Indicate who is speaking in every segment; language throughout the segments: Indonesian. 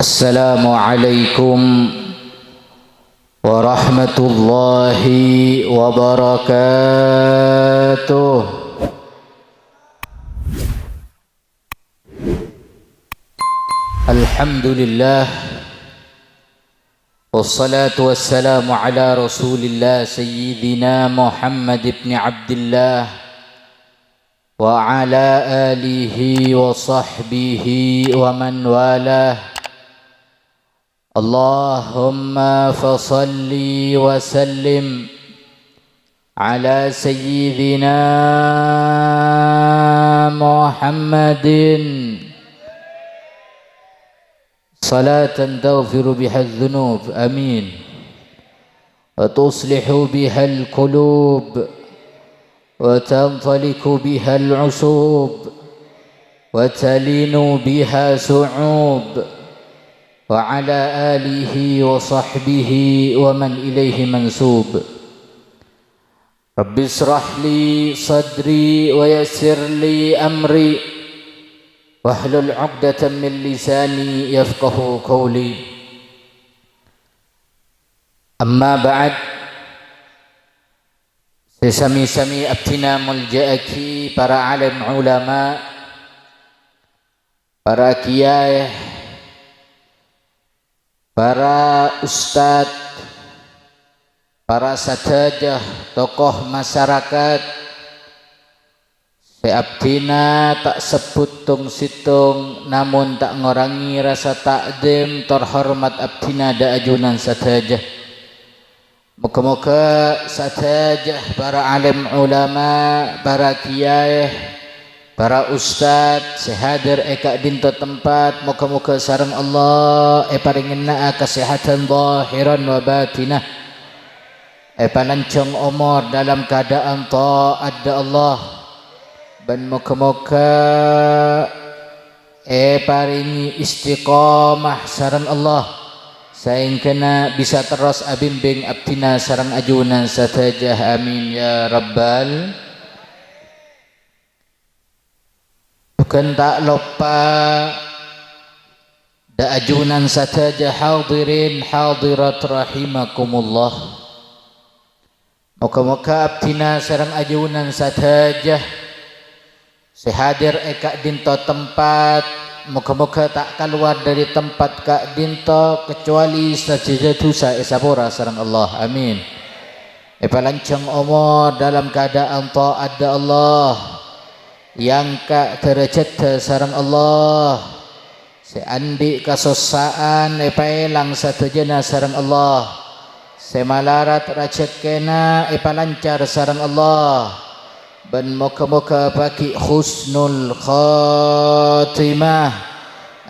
Speaker 1: Assalamualaikum warahmatullahi wabarakatuh. Alhamdulillah, wassalatu wassalamu ala rasulillah sayyidina Muhammad ibn Abdullah wa ala alihi wa sahbihi wa man walah. Allahumma fasalli wa sallim ala sayyidina Muhammadin salatan taghfiru biha adh-dhunub, amin, wa tuslihu biha al-qulub wa tantaliku biha al-usub wa talinu biha su'ub wa ala alihi wa sahbihi wa man ilaihi mansub. Rabbi israh li sadri wa yassir li amri wahlul 'uqdatam min lisani yafqahu qawli. Amma ba'd, sesami-sami abtina mulja'aki para alim ulama, para kiai, para ustad, para satajah, tokoh masyarakat, seabdina tak sebut tung situng namun tak ngorangi rasa takdim terhormat abdina da ajunan satajah. Moga-moga satajah, para alim ulama, para kiai, para ustad sehadir eka dinto tempat, moga-moga sareng Allah paringin naa kesehatan zahiran wa batinah, palancong umur dalam keadaan taat da Allah, dan moga-moga paringi istiqamah sareng Allah sehingga bisa terus abimbing abdina sareng ajunan satajah, amin ya rabbal. Bukan tak lupa da ajunan satajah hadirin hadirat rahimakumullah. Moga-moga abdina sareng ajunan satajah sehadir eka dinto tempat, moga-moga tak keluar dari tempat kak dinto kecuali satajah dosa esapora sareng Allah, amin. Palancong umur dalam keadaan taat da Allah, yang ka derajat sareng Allah, seandi kasosaan epaelang satujana sareng Allah, semalarat rajatkena epalancar sareng Allah, dan moga-moga bagi husnul khatimah,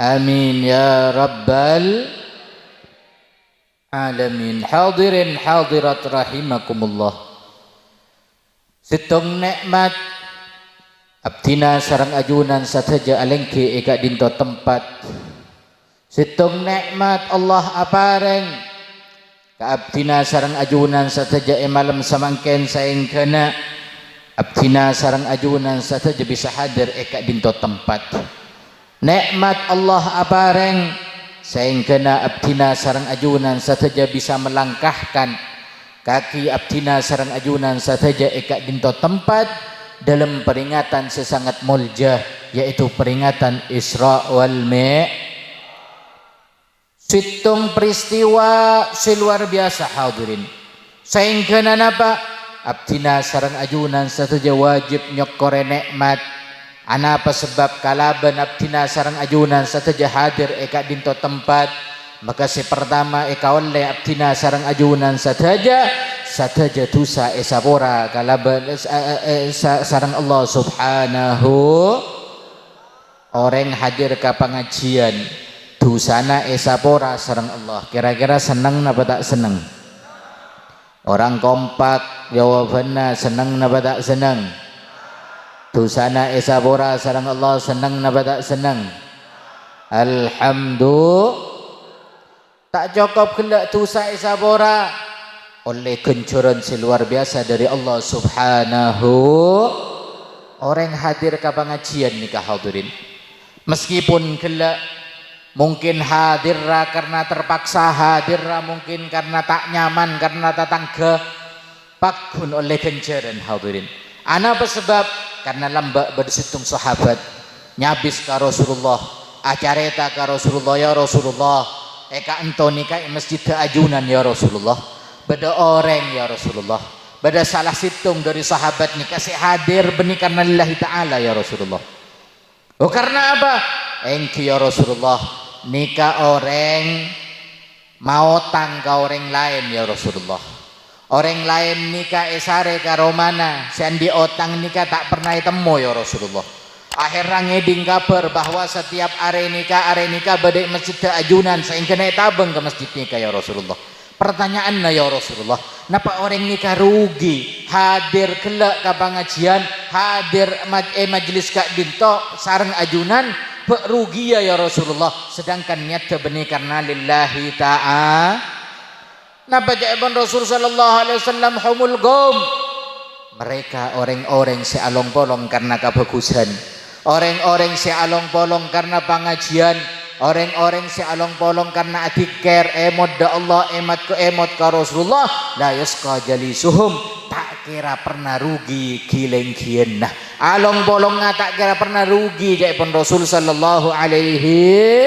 Speaker 1: amin ya rabbal alamin. Hadirin hadirat rahimakumullah, situng nikmat abdina sareng ajunan satajah alengke eka dinto tempat, situng nikmat Allah apareng ka abdina sareng ajunan satajah malam samangken saengkeuna abdina sareng ajunan satajah bisa hadir eka dinto tempat. Nikmat Allah apareng saengkeuna abdina sareng ajunan satajah bisa melangkahkan kaki abdina sareng ajunan satajah eka dinto tempat dalam peringatan sesangat mulia, yaitu peringatan Isra wal Mi'raj. Situng peristiwa seluar biasa hadirin, sehingga napa abdina sareng ajunan satajah wajib nyokore nikmat. Anapa sebab kalaban abdina sareng ajunan satajah hadir eka dinto tempat, maka si pertama eka oleh abdina sareng ajunan satajah dosa esapora kalaban sareng Allah subhanahu. Orang hadir ke pengajian dosana esapora sareng Allah, kira-kira seneng napa tak seneng? Orang kompak jawabannya seneng napa tak seneng? Dosana esapora sareng Allah seneng napa tak seneng? Alhamdulillah. Tak cukup kelak dosa esapora, oleh kencuran seluar biasa dari Allah subhanahu. Orang hadir ke pengajian nikah hadirin, meskipun kelak Mungkin hadirra karena terpaksa, hadirra mungkin karena tak nyaman, karena tetangga pakun oleh kenjaran hadirin. Ana apa sebab? Karena lambak bersitung sahabat nyabis ka Rasulullah, acareta ka Rasulullah, ya Rasulullah eka entoni ka masjid ajunan ya Rasulullah, beda orang ya Rasulullah, beda salah situng dari sahabat ni kasih hadir benih karena lillahi ta'ala ya Rasulullah. Oh karena apa? Engki ya Rasulullah nikah orang mau tangga orang lain ya Rasulullah. Orang lain nikah esare karo mana sendi otang nikah tak pernah temu ya Rasulullah. Akhirnya ngeding kabar bahwa setiap are nikah badai masjid ajunan sehingga naik tabeng ke masjid nikah ya Rasulullah. Pertanyaannya ya Rasulullah, napa orang nikah rugi hadir kelak ke pengajian, hadir majelis kak dinto sareng ajunan rugi ya Rasulullah, sedangkan niat benih karena lillahi ta'ala. Napa jawaban Rasul sallallahu alaihi wasallam humul qaum, mereka orang-orang sealong bolong karena kebagusan, orang-orang sealong bolong karena pengajian, orang-orang sealong bolong karena adikir emot da Allah emot ka Rasulullah la yasqa jalisuhum, tak kira pernah rugi gileng-gien. Nah along bolong tak kira pernah rugi jawaban Rasul sallallahu alaihi.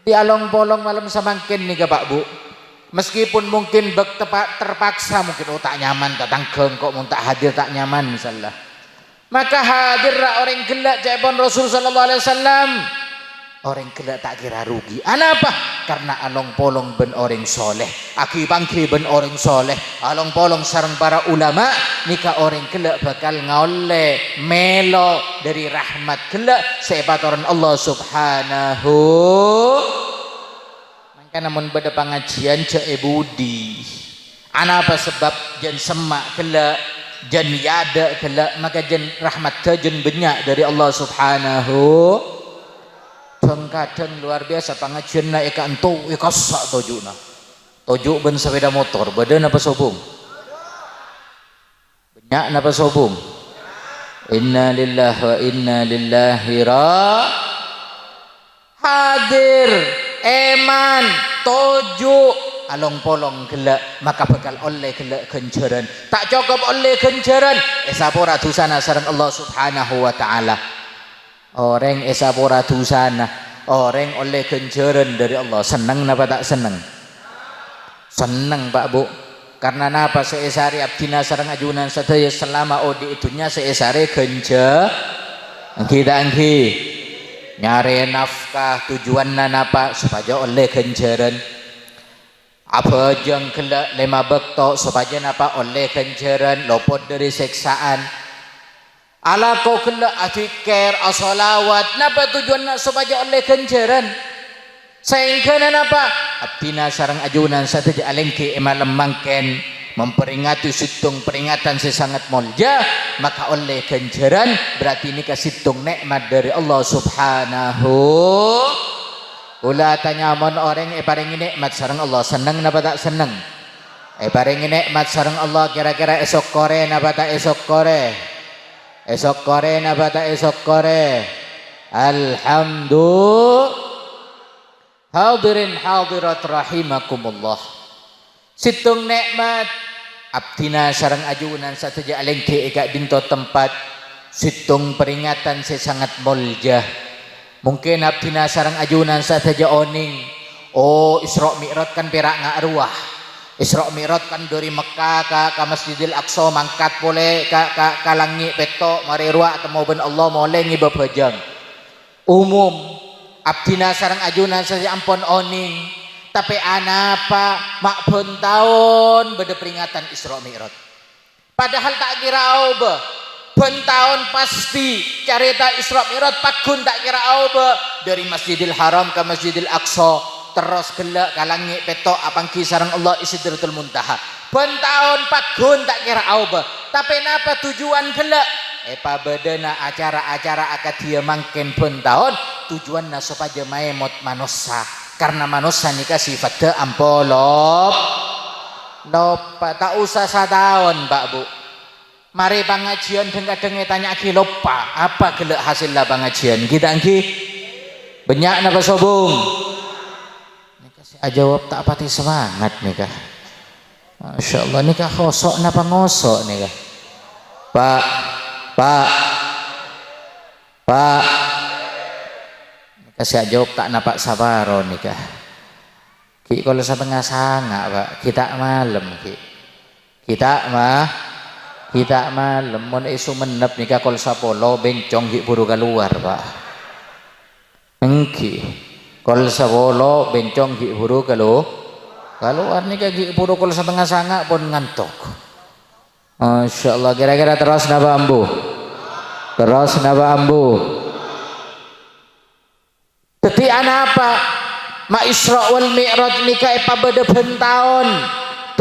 Speaker 1: Di along bolong malam samangkin nih Pak Bu, meskipun mungkin terpaksa mungkin tak nyaman datang kok mau tak hadir tak nyaman misalnya, maka hadirlah orang gelak jawaban Rasul sallallahu alaihi wasallam, orang gelak tak kira rugi. Kenapa? Karena along polong ben orang soleh, aki bangki ben orang soleh, along polong sareng para ulama nikah orang gelak bakal ngoleh melo dari rahmat gelak sepatoran Allah subhanahu. Namun pada pengajian cek budi apa sebab jan semak kelak jan yada kelak maka jan rahmat jan banyak dari Allah subhanahu. Kadang luar biasa pengajian na eka entu eka sak tojuna tojuk ben sepeda motor badan apa sobung banyak apa sobung. Inna lillahi wa inna ilaihi hadir eman toju along polong gelak maka bakal oleh gelak genjaran, tak cukup oleh genjaran esapora dusana sareng Allah subhanahu wa ta'ala. Orang esapora dusana orang oleh genjaran dari Allah, seneng napa tak seneng? Seneng Pak Bu, karena napa seesari abdina sareng ajunan sadaya selama odi itunya seesari genja kita angki nyari nafkah tujuannya napa supaya oleh ganjaran apa jeng kelak lima bekto supaya napa oleh ganjaran lopot dari seksaan ala kau kelak adikir asolawat napa tujuannya supaya oleh ganjaran sehingga napa abdina sarang ajunan satu alengki emalam mangken memperingati situng peringatan sesangat mulja maka oleh ganjaran berarti ini kasitung nikmat dari Allah subhanahu. Ula tanya mon orang paringi nikmat sareng Allah seneng napa tak seneng? Paringi nikmat sareng Allah kira-kira esok kore napa tak esok kore? Esok kore napa tak esok kore? Alhamdulillah. Hadirin hadirat rahimakumullah. Situng nikmat abdina sarang ajunan sateja alengke eka dinto tempat situng peringatan sesangat mulja. Mungkin abdina sarang ajunan sateja oning oh Isra Mi'raj kan perak ngak ruah. Isra Mi'raj kan dari Mekah ka Masjidil Aqsa mangkat boleh ka langit petok mari ruah temu ben Allah moleh ngibabajang. Umum abdina sarang ajunan saja ampun oning tapi anapa mak pun tahun beda peringatan Isra Mi'raj padahal tak kira auba pun tahun pasti carita Isra Mi'raj pakun tak kira auba dari Masjidil Haram ke Masjidil Aqsa terus gelak kalangit petok apang kisarang Allah Sidratul Muntaha pun tahun pakun tak kira auba tapi napa tujuan gelak bedana acara-acara akad dia mangken pun tahun tujuannya supaya maemot manusia karena manusia nikah sifatnya ampolop lopa tak usah setahun Pak Bu mari pengajian dengar tanya ki lopa apa gelak hasilnya pengajian kita angki Banyak napa sobung? Nikah si jawab tak pati semangat nikah. Masya Allah nikah khosok napa ngosok nikah. Pak, nikah si jawab tak napa sabaro nikah. Ki kalau setengah sanga pak, kita malam ki. Kita malam mon isu menep nikah kol sapolo bencong ki buru keluar pak. Engki kol sapolo bencong ki buru keluar nikah ki buru kol setengah sanga pun ngantuk. Masya Allah kira-kira terus napa ambu? Dadi ana apa? Ma Isra wal Mi'raj nikah pada tahun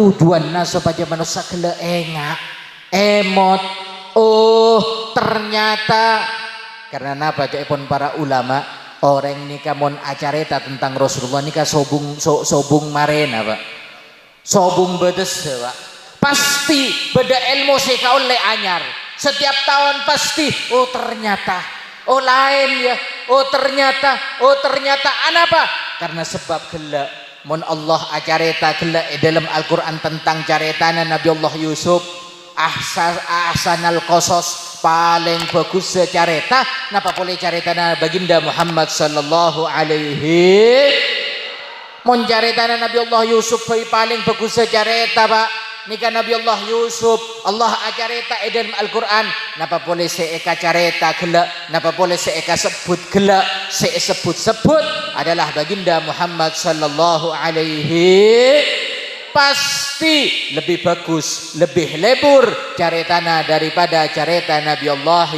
Speaker 1: tujuannya supaya manusia gele engak emot. Oh ternyata karena apa pun para ulama orang nikah mon acarita tentang Rasulullah nikah sobung maren apa sobung bedes pak pasti beda ilmu sih kau le anyar setiap tahun pasti oh ternyata oh lain ya oh ternyata apa karena sebab gelak mun Allah acarita gelak dalam Al-Quran tentang caritana Nabi Allah Yusuf ahsanal qasas paling bagus secarita napa boleh caritana baginda Muhammad sallallahu alaihi mun caritana Nabi Allah Yusuf paling bagus secarita pak nikah Nabi Allah Yusuf Allah acarita dalam Al-Quran napa boleh seeka carita gelak napa boleh seeka sebut gelak sebut adalah baginda Muhammad sallallahu alaihi pasti lebih bagus lebih lebur caritana daripada carita Nabi Allah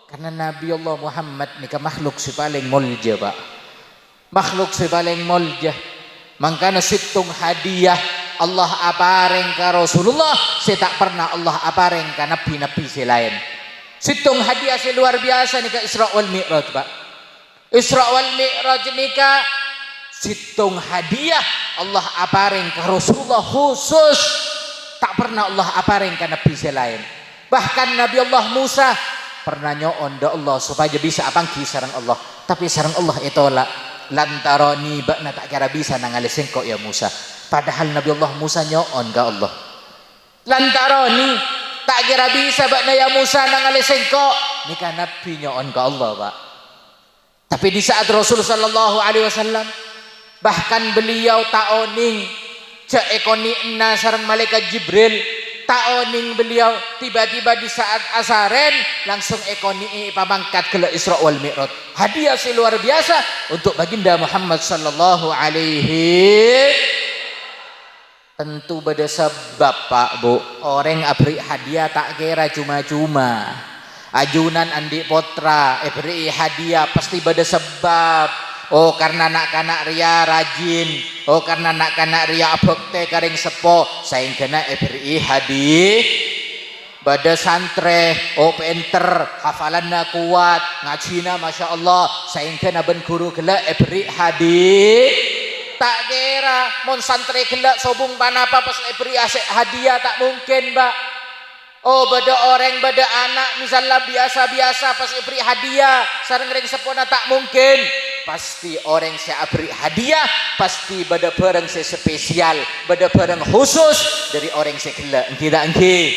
Speaker 1: karena Nabi Allah Muhammad nikah makhluk si paling mulja pak makhluk si paling mulja mangkana situng hadiah Allah apareng ka Rasulullah saya tak pernah Allah apareng ka nabi-nabi selain situng hadiah si luar biasa nikah Isra wal Mi'raj pak Isra wal Mi'raj nikah situng hadiah Allah apareng ka Rasulullah khusus tak pernah Allah apareng ka nabi selain bahkan Nabi Allah Musa pernah nyoon da Allah supaya bisa apangki sareng Allah tapi sareng Allah itolak lantaroni bakna tak kira bisa nangalisin kok ya Musa padahal Nabi Allah Musa nyoon ka Allah lantaroni tak kira bisa bakna ya Musa nangalisin kok nikah Nabi nyoon ka Allah pak tapi di saat Rasul sallallahu alaihi wasallam bahkan beliau taoning jaekoni enna sareng malaikat Jibril taoning beliau tiba-tiba di saat asaren langsung ekoni pamangkat ke Isra wal Mi'raj hadiah si luar biasa untuk baginda Muhammad sallallahu alaihi tentu pada sebab pak bu orang abri hadiah tak kira cuma-cuma ajunan andi potra beri hadiah pasti pada sebab oh karena nak kanak ria rajin oh karena nak kanak ria bekte karing sepo saing kena beri hadiah pada santre oh pinter hafalanna kuat ngajina masya Allah saing kena ben guru gelak beri hadiah tak kira mon santre gelak sobung panapa pas beri hadiah tak mungkin mbak oh beda orang beda anak misalnya biasa-biasa pas beri hadiah sareng ring sepona tak mungkin pasti orang saya beri hadiah pasti beda barang saya spesial beda barang khusus dari orang saya gelak tidak engki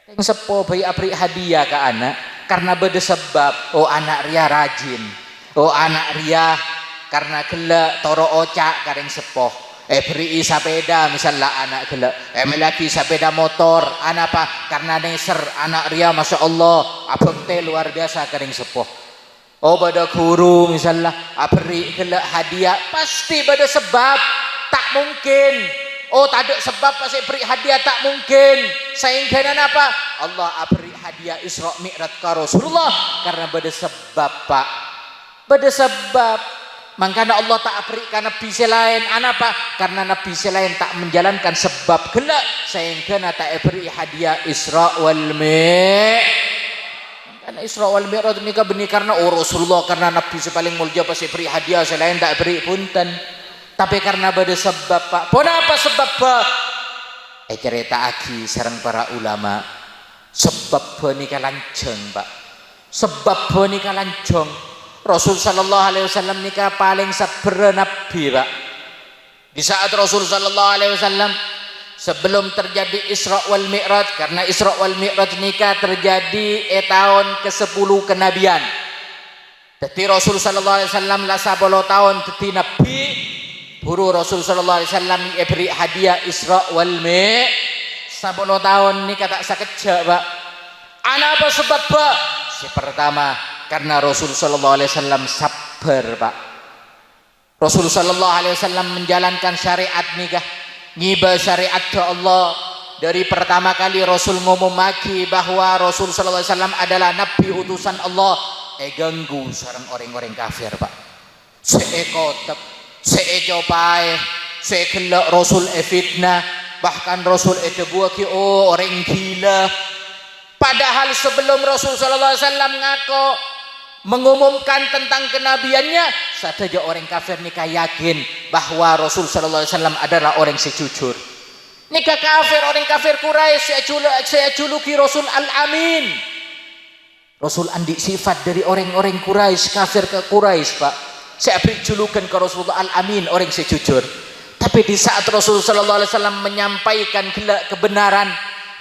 Speaker 1: yang sepo bayi beri hadiah ke anak karena beda sebab oh anak ria rajin oh anak ria karena gelak toro ocak kareng sepo beri sepeda misalnya anak gelak lagi sepeda motor anak apa karena neser anak ria masya Allah abang teh luar biasa kareng sepo oh pada guru misalnya beri gelak hadiah pasti pada sebab tak mungkin oh tak ada sebab pasti beri hadiah tak mungkin sehingga apa Allah beri hadiah Isra Mi'raj ka Rasulullah karena pada sebab pak pada sebab makanya Allah tak berikan nabi selain apa karena nabi selain tak menjalankan sebab gelak sehingga tak beri hadiah Isra wal Mi'raj karena Isra wal Mi'raj nikah benih karena oh Rasulullah karena Nabi paling mulia pasti beri hadiah selain tak beri punten tapi karena pada sebab pak pun apa sebab pak cerita aki sareng para ulama sebab nikah lanceng pak sebab nika lancong Rasul sallallahu alaihi wasallam nika paling sabar nabi Pak. Di saat Rasul sallallahu alaihi wasallam sebelum terjadi Isra wal Mi'raj, karena Isra wal Mi'raj nika terjadi tahun ke-10 kenabian. Jadi Rasul sallallahu alaihi wasallam lah 10 tahun jadi nabi, buru Rasul sallallahu alaihi wasallam beri hadiah Isra wal Mi'raj 10 tahun nika tak sakejak Pak. Ana apa sebab Pak? Si pertama karena Rasul sallallahu alaihi wasallam sabar Pak. Rasul sallallahu alaihi wasallam menjalankan syariat nikah, ngibah syariat Allah. Dari pertama kali Rasul ngomong maki bahwa Rasul sallallahu alaihi wasallam adalah nabi utusan Allah, ganggu sareng orang-orang kafir Pak. Seekotep, seecopae, sekelak Rasul fitnah, bahkan Rasul buaki orang gila. Padahal sebelum Rasul sallallahu alaihi wasallam ngaku mengumumkan tentang kenabiannya, saja orang kafir nikah yakin bahwa Rasul sallallahu alaihi wasallam adalah orang sejujur. Nikah kafir, orang kafir Quraisy saya juluki Rasul Al-Amin. Rasul andi sifat dari orang-orang Quraisy, kafir ke Quraisy Pak. Saya beri julukan ke Rasulullah Al-Amin, orang sejujur. Tapi di saat Rasul sallallahu alaihi wasallam menyampaikan kebenaran,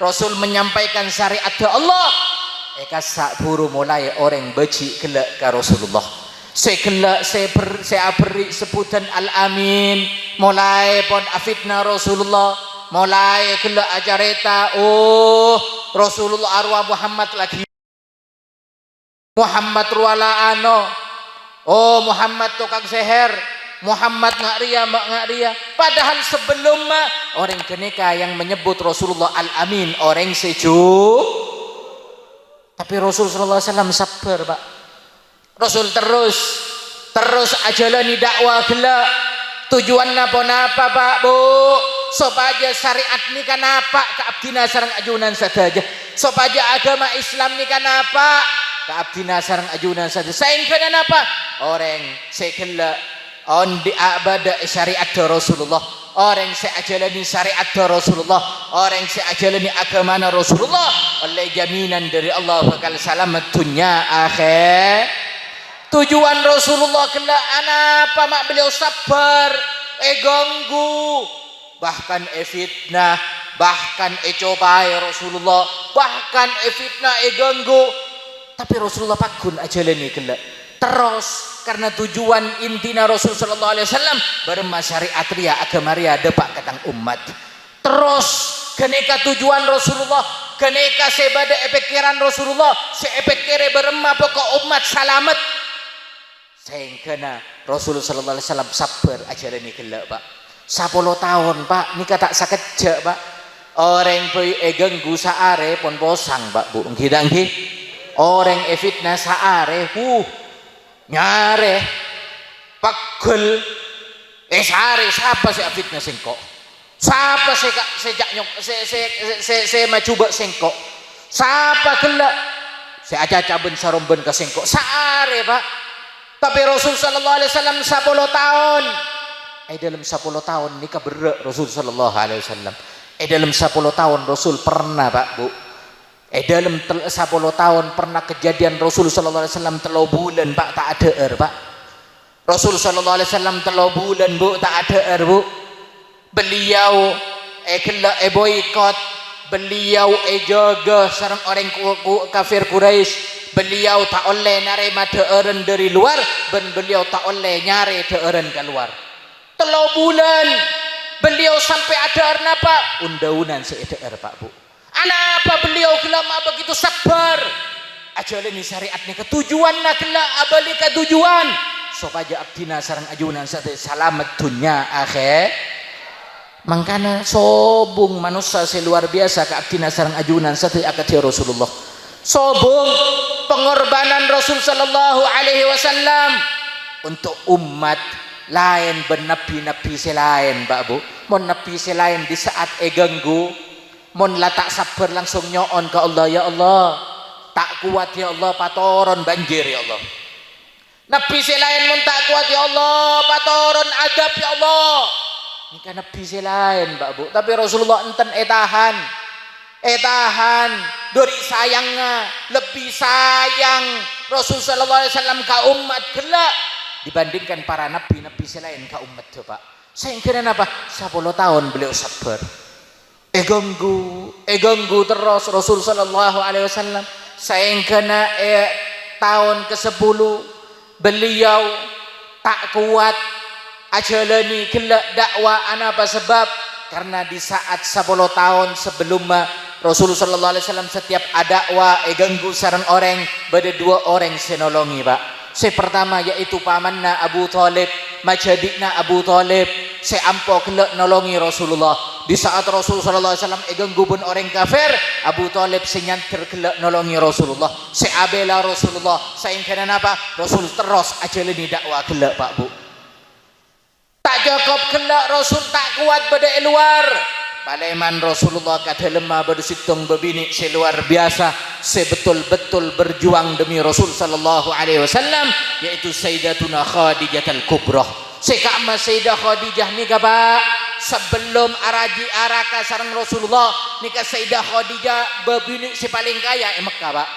Speaker 1: Rasul menyampaikan syariat Allah, sak buru mulai orang beci kelak ke Rasulullah. Saya beri sebutan Al-Amin, mulai pon afitna Rasulullah, mulai kelak ajareta Rasulullah arwah Muhammad lagi, Muhammad ruala ano, Muhammad tukang seher, Muhammad ngak ria. Padahal sebelum orang keneka yang menyebut Rasulullah Al-Amin orang sejuk. Tapi Rasul sallallahu alaihi wasallam sabar Pak. Rasul terus ajalani dakwah gelak. Tujuan napa Pak Bu? Supaya syariat ni kan apa keabdina sareng ajunan saja. Supaya agama Islam ni kan apa keabdina sareng ajunan saja. Saingkeun apa? Orang sekelak on di abada syariat Rasulullah. Orang seajalani syariat Rasulullah, orang seajalani agama Rasulullah, oleh jaminan dari Allah bakal selamat dunia akhir. Tujuan Rasulullah kena apa mak beliau sabar, ganggu, bahkan fitnah, bahkan cobai Rasulullah, bahkan fitnah ganggu. Tapi Rasulullah pakun ajalani kena terus. Karena tujuan intina Rasul sallallahu alaihi wasallam berma syariat ria agama ria depak katang umat. Terus keneka tujuan Rasulullah, keneka sebada epikiran Rasulullah, seepikire berma pokok umat salamet. Sehingga Rasul sallallahu alaihi wasallam sabar ajaran ini gelak Pak. 10 tahun Pak, nika tak sakejak Pak. Orang boy ganggu saare pon posang Pak Bu. Nggih. Orang fitnah saare nyare pegel sare siapa si fitnah singkok, siapa saya macuba singkok, siapa gelak saya aja ben saromben ke singkok sare Pak. Tapi Rasul sallallahu alaihi wasallam 10 tahun dalam 10 tahun nikah berak Rasul sallallahu alaihi wasallam dalam 10 tahun Rasul pernah Pak Bu dalam 10 tahun pernah kejadian Rasul sallallahu alaihi wasallam 3 bulan Pak tak ada Pak. Rasul sallallahu alaihi wasallam 3 bulan Bu tak ada Bu. Beliau kelak boikot, beliau jaga sareng orang kafir Quraisy. Beliau tak oleh narima deeren dari luar dan beliau tak oleh nyari deeren keluar. 3 bulan beliau sampai ada apa? Undaunan seeder Pak Bu. Anapa beliau kelama begitu sabar? Ajalani syariat ni ketujuan nak kelak abali ketujuan. Supaya abdina sarang ajunan selamat dunia akhir. Mangkana sobung manusia luar biasa ke abdina sarang ajunan satu akati Rasulullah. Sobung pengorbanan Rasul sallallahu alaihi wasallam untuk umat lain bernabi-nabi selain Pak Bu. Mon nabi selain di saat ganggu mon la tak sabar langsung nyoon ke Allah, ya Allah tak kuat ya Allah patoron banjir ya Allah. Nabi selain mon tak kuat ya Allah patoron adab ya Allah. Ini kan nabi selain Pak Bu. Tapi Rasulullah enten tahan tahan dari sayangnya lebih sayang Rasul sallallahu alaihi wasallam ka umat gelak dibandingkan para nabi-nabi selain ka umat coba. Sehingga apa? 10 tahun beliau sabar. Ganggu terus Rasul sallallahu alaihi wasallam. Sehingga tahun ke-10 beliau tak kuat ajalani gelak dakwah apa sebab karena di saat 10 tahun sebelum Rasulullah sallallahu alaihi wasallam setiap dakwah ganggu sareng orang bade 2 orang senolongi Pak. Pertama yaitu pamanna Abu Thalib, majadikna Abu Thalib, ampo gelak nolongi Rasulullah. Di saat Rasulullah sallallahu alaihi wasallam ganggu pun orang kafir, Abu Thalib nyantir gelak nolongi Rasulullah. Abela Rasulullah, sehingga apa? Rasul terus ajalani dakwah gelak Pak Bu. Tak cukup gelak Rasul tak kuat pada luar. Paleman Rasulullah kata lemah bersitung berbini seluar biasa sebetul-betul berjuang demi Rasul sallallahu alaihi wasallam yaitu Sayyidatuna Khadijah al-Kubra. Sekama Sayyidah Khadijah nika Pak sebelum araji araka sareng Rasulullah nika Sayyidah Khadijah berbini si paling kaya Mekah Pak.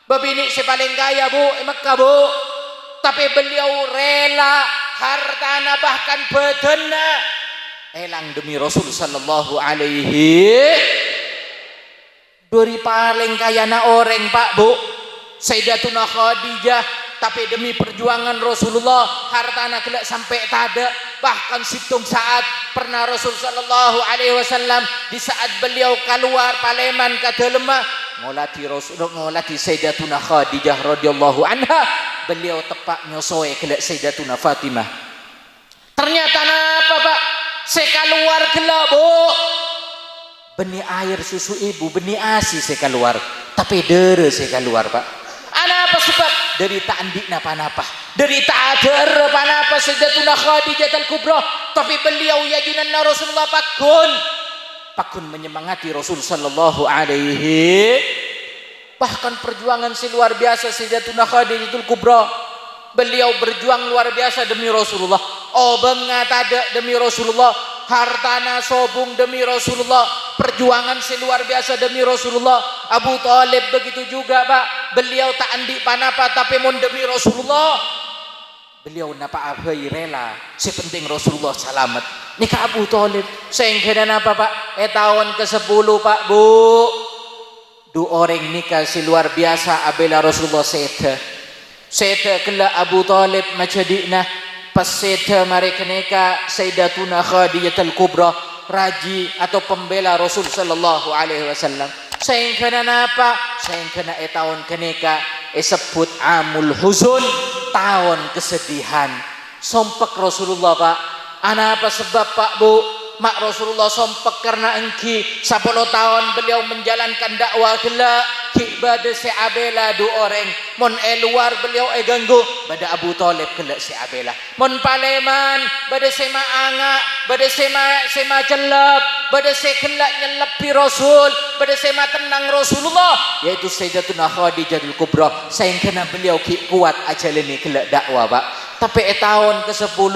Speaker 1: Berbini si paling kaya Bu Mekah Bu. Tapi beliau rela hartana bahkan badanna elang demi Rasul sallallahu alaihi dari paling kaya na orang Pak Bu Sayyidatuna Khadijah tapi demi perjuangan Rasulullah hartana kelak sampai tada bahkan situng saat pernah Rasul sallallahu alaihi wasallam di saat beliau keluar paleman kata lemah ngolati Sayyidatuna Khadijah radhiyallahu anha beliau tepak nyosoe kelak Sayyidatuna Fatimah. Ternyata apa Pak? Keluar gelap Bu. Benih air susu ibu, benih ASI keluar. Tapi dere keluar Pak. Apa sebab? Dari tak andik napa-napa. Dari tak ada apa-napa Sayyidatuna Khadijah al-Kubra. Tapi beliau yajinan Rasulullah Pakun menyemangati Rasul sallallahu alaihi. Bahkan perjuangan luar biasa Sayyidatuna Khadijah al-Kubra. Beliau berjuang luar biasa demi Rasulullah. Bengat ada demi Rasulullah. Hartana sobung demi Rasulullah. Perjuangan luar biasa demi Rasulullah. Abu Thalib begitu juga Pak. Beliau tak andik panapa tapi mun demi Rasulullah. Beliau napa abai rela. Sepenting Rasulullah selamat. Nikah Abu Thalib. Sehingga apa Pak? Tahun ke-10 Pak Bu. 2 orang nikah luar biasa abela Rasulullah Seta kela Abu Thalib majadikna pas seta mereka nikah Sayyidatuna Khadijah al-Kubra raji atau pembela Rasul sallallahu alaihi wasallam. Sehingga apa? Sehingga tahun kenika sebut amul huzun, tahun kesedihan. Sompek Rasulullah Pak. Apa sebab Pak Bu? Mak Rasulullah sompek karena engki 10 tahun beliau menjalankan dakwah gelak bada abela 2 orang mon luar beliau ganggu bada Abu Thalib gelak abela mon paleman bada sema anga bada sema jelap bada gelak nyelepi Rasul bada sema tenang Rasulullah yaitu Sayyidatuna Khadijah al-Kubra sehingga beliau kuat ajalani gelak dakwah Pak. Tapi tahun ke-10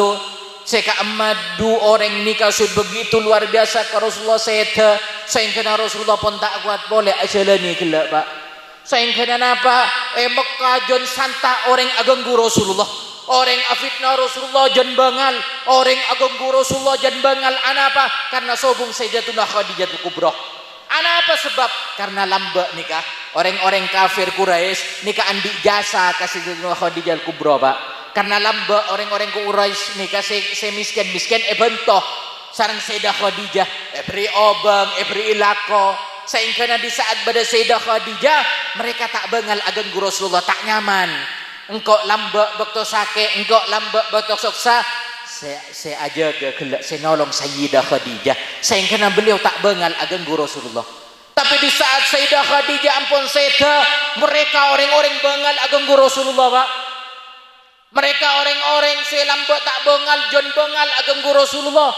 Speaker 1: emat 2 orang nikah begitu luar biasa ke Rasulullah sehingga Rasulullah pun tak kuat boleh ajalani gelak Pak. Sehingga apa? Mekah jon santa orang aganggu Rasulullah. Orang afitna Rasulullah jan bangal. Orang aganggu Rasulullah jan bangal. Apa? Karena sobung Sayyidatuna Khadijah al-Kubra. Apa sebab? Karena lambak nikah. Orang-orang kafir Quraisy nikah andik jasa kasih Sayyidatuna Khadijah al-Kubra Pak. Karena lambak orang-orang Quraisy nikah miskin bentoh sareng Sayyidah Khadijah beri obang beri ilako sehingga di saat pada Sayyidah Khadijah mereka tak bengal ageng Rasulullah tak nyaman engkau lambak bekto sake engkau lambak bekto soksa saya aja gelak saya nolong Sayyidah Khadijah sehingga beliau tak bengal ageng Rasulullah. Tapi di saat Sayyidah Khadijah ampun Sayyidah mereka orang-orang bengal ageng Rasulullah Pak. Mereka orang-orang selambak tak bengal jon bengal agenggu Rasulullah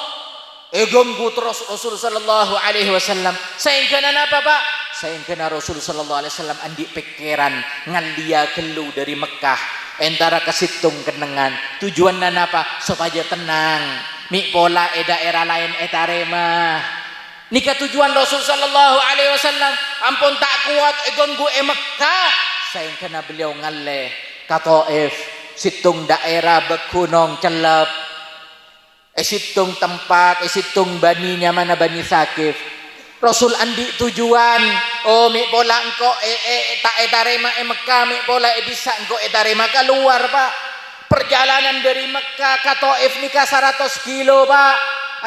Speaker 1: ganggu terus Rasul sallallahu alaihi wasallam sehingga apa Pak? Sehingga Rasul sallallahu alaihi wasallam andi pikiran ngalia gelu dari Mekah entara kesitung kenengan tujuan apa? Supaya tenang mi pola daerah lain etarema Nika tujuan Rasul sallallahu alaihi wasallam ampun tak kuat ganggu Mekah sayang kena beliau ngaleh ka Taif situng daerah begunung celep situng tempat situng baninya mana Bani Sakif Rasul andi tujuan oh mi bola engko tak etarema Mekah mi bola bisa engko etarema keluar Pak perjalanan dari Mekah ke Taif nika 100 kilo Pak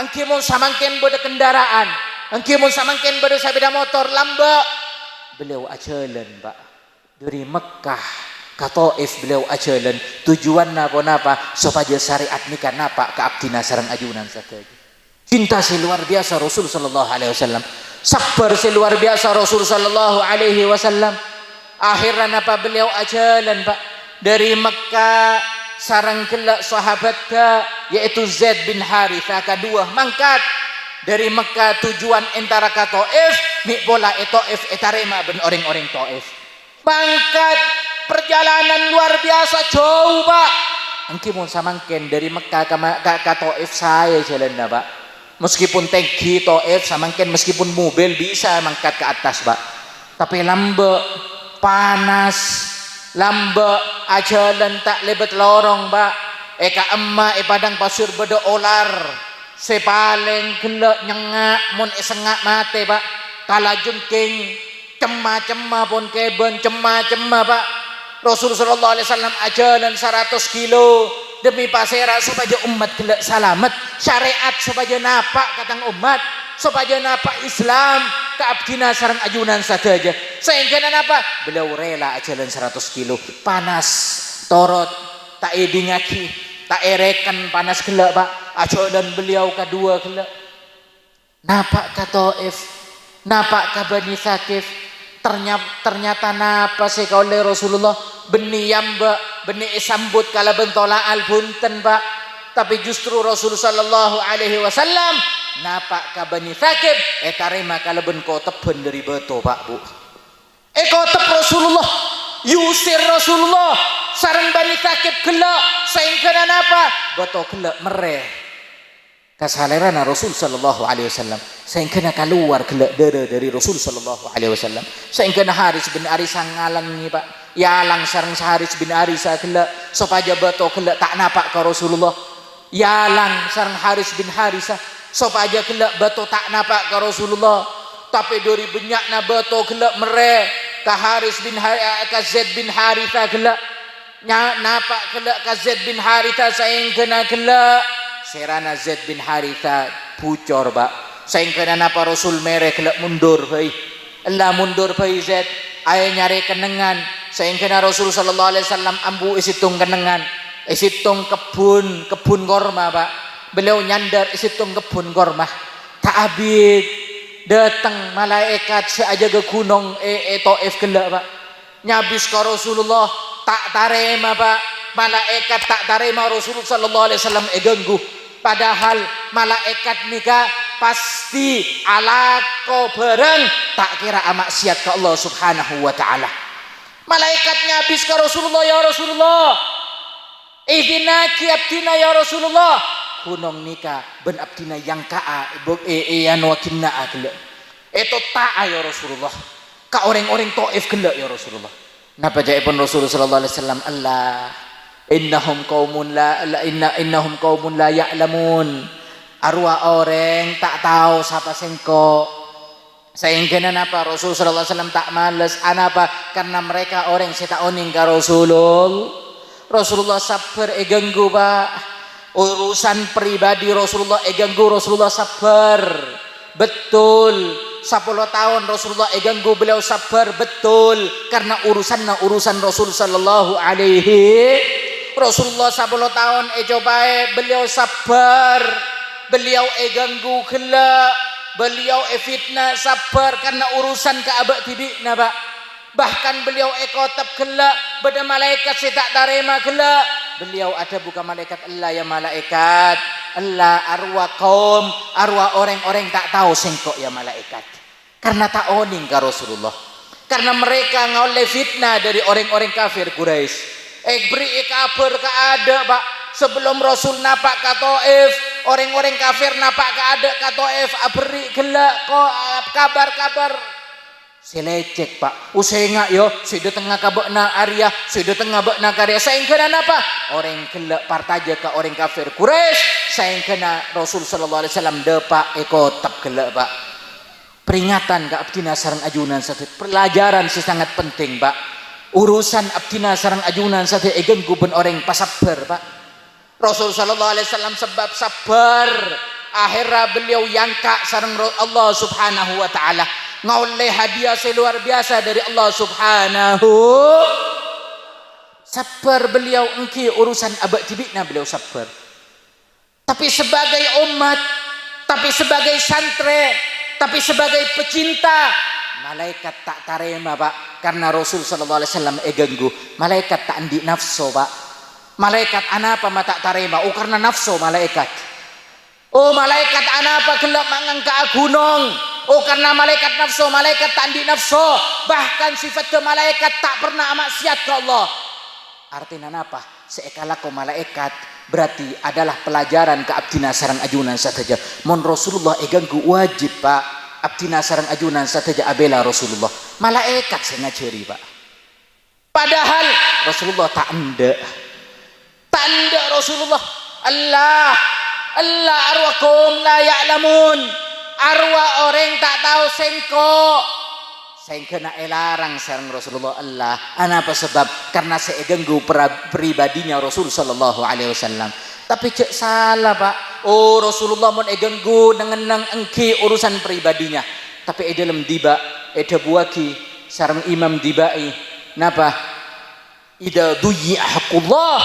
Speaker 1: angki mun samangken beda kendaraan angki mun samangken beda sabeda motor lamba beliau ajalan Pak dari Mekah ke Taif beliau ajalan tujuan napa supaya syariat nikah napa ke abdina sareng ajunan saja cinta luar biasa Rasul sallallahu alaihi wasallam sabar luar biasa Rasul sallallahu alaihi wasallam akhirnya napa beliau ajalan Pak dari Mekah sarang kelak sahabat yaitu Zaid bin Harithah kedua mangkat dari Mekah tujuan antara ka Taif mi bola Taif etarema ben orang-orang Taif mangkat perjalanan luar biasa jauh Pak engki mun samangken dari Mekah ka Taif saya jalan Pak meskipun tangki Taif samangken meskipun mobil bisa mangkat ke atas Pak tapi lambe panas lambe ajalan tak lebet lorong Pak eka emma padang pasir beda olar sepaling gelek nyengak mun sengak mate Pak kala jengking cema-cema pun keben cema-cema Pak Rasulullah sallallahu alaihi wasallam ajalan 100 kilo demi pasera supaya umat gelek salamet syariat supaya napak katang umat supaya napak Islam keabdina sareng ajunan saja sehingga napa beliau rela ajalan 100 kilo panas torot tak edingaki tak erekan panas gelek Pak ajalan beliau kedua gelek napak ka Taif napak ka Bani Sakif ternyata napa sih oleh Rasulullah beni yamba beni sambut kala bentola al bunten Pak tapi justru Rasul sallallahu alaihi wasallam napak ka Bani Sakif tarema kala ben koteben dari beto Pak Bu koteb Rasulullah yusir Rasulullah sareng Bani Sakif gelak sehingga napa beto gelak mereh kasalerana Rasul sallallahu alaihi wasallam sehingga keluar gelak dari Rasul sallallahu alaihi wasallam sehingga Haris bin Arisa ngalang ni Pak yalang sareng Haris bin Arisa gelak supaya beto gelak tak napak ke Rasulullah yalang sareng Haris bin Harisa supaya gelak beto tak napak ke Rasulullah tapi dari benyakna beto gelak mereh ka Haris bin ka Zaid bin Haritha gelak napak gelak ka Zaid bin Haritha sehingga gelak serana Zaid bin Haritha bucor Pak sehingga napa Rasul mereh gelak mundur bae Allah mundur bae Zaid ayo nyari kenengan sehingga Rasul sallallahu alaihi wasallam ambu isitung kenengan isitung kebun korma Pak beliau nyandar isitung kebun korma tak abid datang malaikat seaja ke gunung Taif gelak Pak nyabis ke Rasulullah tak tarema Pak malaikat tak tarema Rasulullah sallallahu alaihi wasallam ganggu padahal malaikat nika pasti alako bareng tak kira maksiat ke Allah subhanahu wa ta'ala malaikatnya habis ke Rasulullah ya Rasulullah idinaki abdina ya Rasulullah gunung nika ben abdina yang kaa yan wakinna gelek itu ta'a ya Rasulullah ka orang-orang Taif gelek ya Rasulullah napa jaipun Rasulullah sallallahu alaihi wasallam Allah innahum qaumun la ya'lamun arwah orang tak tahu siapa sengko sehingga napa Rasul sallallahu alaihi wasallam tak males anapa karena mereka orang sita oning ka Rasulullah sabar ganggu Pak urusan pribadi Rasulullah ganggu Rasulullah sabar betul 10 tahun Rasulullah ganggu beliau sabar betul karena urusan Rasul sallallahu alaihi Rasulullah 10 tahun cobae beliau sabar beliau ganggu gelak beliau fitnah sabar karena urusan Ka'bah tibikna Pak bahkan beliau kotep gelak beda malaikat si tak tarema gelak beliau ada bukan malaikat Allah ya malaikat Allah arwah kaum arwah orang-orang tak tahu sengkok ya malaikat karena tak oning ke Rasulullah karena mereka ngoleh fitnah dari orang-orang kafir Quraisy beri kabar ke ada Pak sebelum Rasul napak ke Taif orang-orang kafir napak ka ada ka Taif abri gelak ko kabar-kabar selecek Pak usengak yo sudah tengah kabekna Arya sudah tengah bekna karya saing kena apa orang gelak partaja ka orang kafir Quraisy saing kena Rasul sallallahu alaihi wasallam depak eko tap gelak Pak peringatan ka abdina sareng ajunan satu pelajaran sangat penting Pak urusan abdina sareng ajunan satu egeng guben orang pasabar Pak Rasul sallallahu alaihi wasallam sebab sabar akhirnya beliau yangka sareng Allah subhanahu wa ta'ala ngoleh hadiah seluar biasa dari Allah subhanahu sabar beliau engki urusan abad tibikna beliau sabar tapi sebagai umat tapi sebagai santri tapi sebagai pecinta malaikat tak tarema Pak karena Rasul sallallahu alaihi wasallam egenggu malaikat tak andi nafsu Pak malaikat anapa ma tak tarema karena nafsu malaikat malaikat anapa gelap mangangka gunung karena malaikat nafsu malaikat tak andi nafsu bahkan sifat ke malaikat tak pernah maksiat ke Allah artinya apa seekalako malaikat berarti adalah pelajaran ke abdina sarang ajunan saja mon Rasulullah eganggu wajib Pak abdina sarang ajunan saja abela Rasulullah malaikat sengajeri Pak padahal Rasulullah tak anda Rasulullah Allah arwakum la ya'lamun arwah orang tak tahu sengkena elarang sareng Rasulullah Allah apa sebab karena saya ganggu pribadinya Rasul sallallahu alaihi wasallam tapi cek salah Pak Rasulullah mon eganggu dengan nang engki urusan pribadinya tapi dalam diba buaki sareng imam dibai napa ida duyi haqqullah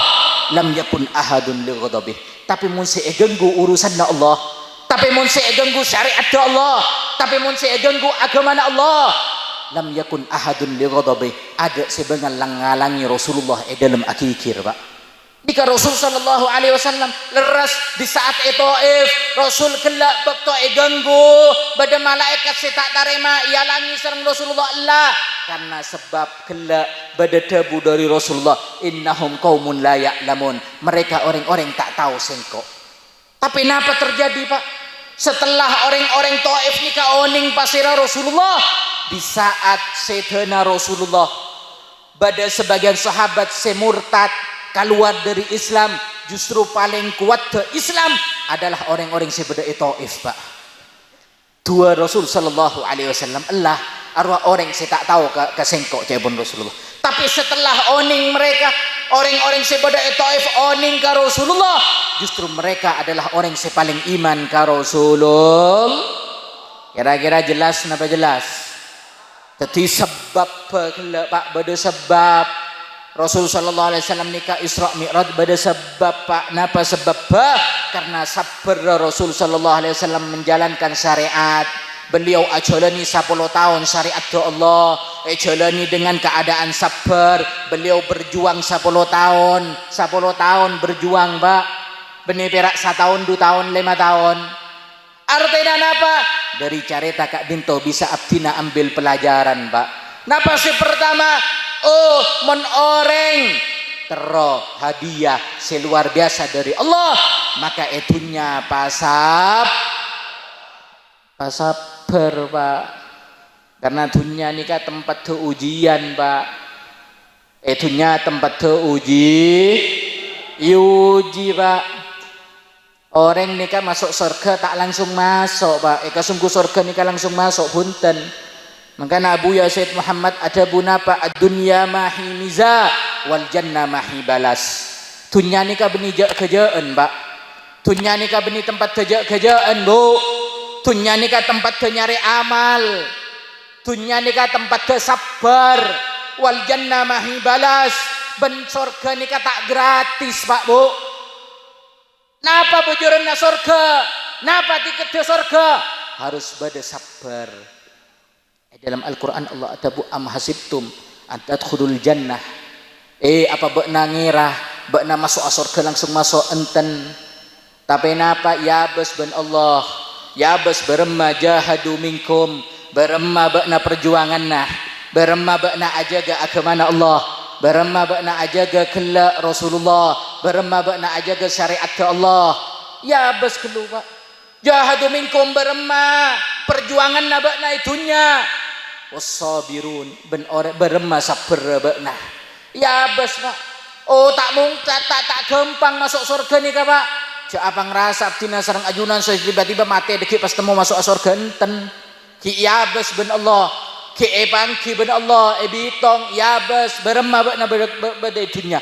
Speaker 1: lam yakun ahadun li ghadabih tapi mun saya ganggu urusan Allah tapi mun saya ganggu syariat Allah tapi mun saya ganggu agama Allah lam yakun ahadun li ghadabi ada sebengal ngalangi Rasulullah dalam akikir Pak jika Rasul sallallahu alaihi wasallam leras di saat Taif Rasul kelak bakto ganggu bada malaikat tak tarema ialangi sareng Rasulullah Allah karena sebab kelak bada debu dari Rasulullah innahum qaumun la ya'lamun mereka orang-orang tak tahu sengko tapi napa terjadi Pak setelah orang-orang Taif nikah oning pasira Rasulullah di saat Sayyidina Rasulullah pada sebagian sahabat semurtad keluar dari Islam justru paling kuat ke Islam adalah orang-orang sebeda Taif Pak dua Rasul sallallahu alaihi wasallam Allah arwah orang saya tak tahu ke sengkok jebon Rasulullah tapi setelah oning mereka orang-orang sebeda Taif oning ke Rasulullah justru mereka adalah orang yang paling iman ke Rasulullah kira-kira jelas napa jelas jadi sebab Pak bada sebab Rasul sallallahu alaihi wasallam nikah Isra Mi'raj bada sebab Pak napa sebab karena sabar Rasul sallallahu alaihi wasallam menjalankan syariat beliau ajalani 10 tahun syariat Allah ajalani dengan keadaan sabar beliau berjuang 10 tahun berjuang Pak benih perak 1 tahun 2 tahun 5 tahun artinya apa dari carita Kak Dinto bisa abdina ambil pelajaran Pak napa sih pertama mon orang tero hadiah seluar biasa dari Allah maka itunya pasabar Pak karena dunia ini kan tempat ujian Pak itunya tempat uji Pak orang nikah masuk surga tak langsung masuk Pak sungguh surga nikah langsung masuk punten makanya Abu ya Sayyid Muhammad ada bunapa ad-dunya mahi miza wal jannah mahi balas dunia nikah beni kejaan Pak dunia nikah beni tempat kejaan Bu dunia nikah tempat nyari amal dunia nikah tempat sabar wal jannah mahi balas ben surga nikah tak gratis Pak Bu napa bujuran surga napa tiket surga harus bada sabar dalam Al-Quran Allah atabu am hasibtum an tadkhulul jannah apa bekna ngira bekna masuk surga langsung masuk enten tapi napa ya bas ben Allah ya bas beremma jahadu minkum beremma bekna perjuangan nah beremma bekna ajaga agama Allah beremma bekna ajaga kela Rasulullah beremma bekna ajaga syariat ke Allah Ya bes kelu Pak. Jahadu minkum berema perjuangan nabakna itunya. Wassabirun ben ore berema sabar bakna. Ya bes Pak. Oh tak gampang masuk surga nih Kak Pak. Jak apa ngerasa abdina sareng ajunan saya tiba-tiba mati deki pas temu masuk surga enten. Ki ya bes ben Allah. Ki ebangki ben Allah ebitong ya bes berema bakna beda itunya.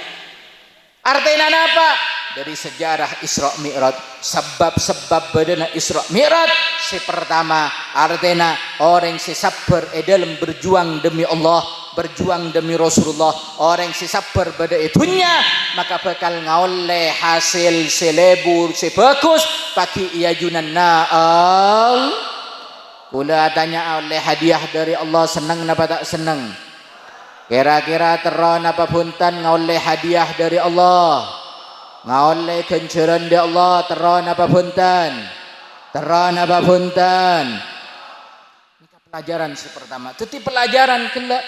Speaker 1: Artinya apa? Dari sejarah Isra Mi'raj, sebab-sebab badana Isra Mi'raj. Si pertama artinya orang si sabar dalam berjuang demi Allah, berjuang demi Rasulullah. Orang si sabar pada itunya maka bakal ngoleh hasil selebur si bagus bagi ia junan naal. Kula tanya oleh hadiah dari Allah senang napa tak senang? Kira-kira teron apa punten ngoleh hadiah dari Allah? Ngoleh kenceran dari Allah teron apa punten? Teron apa punten? Ini pelajaran si pertama. Itu pelajaran kelak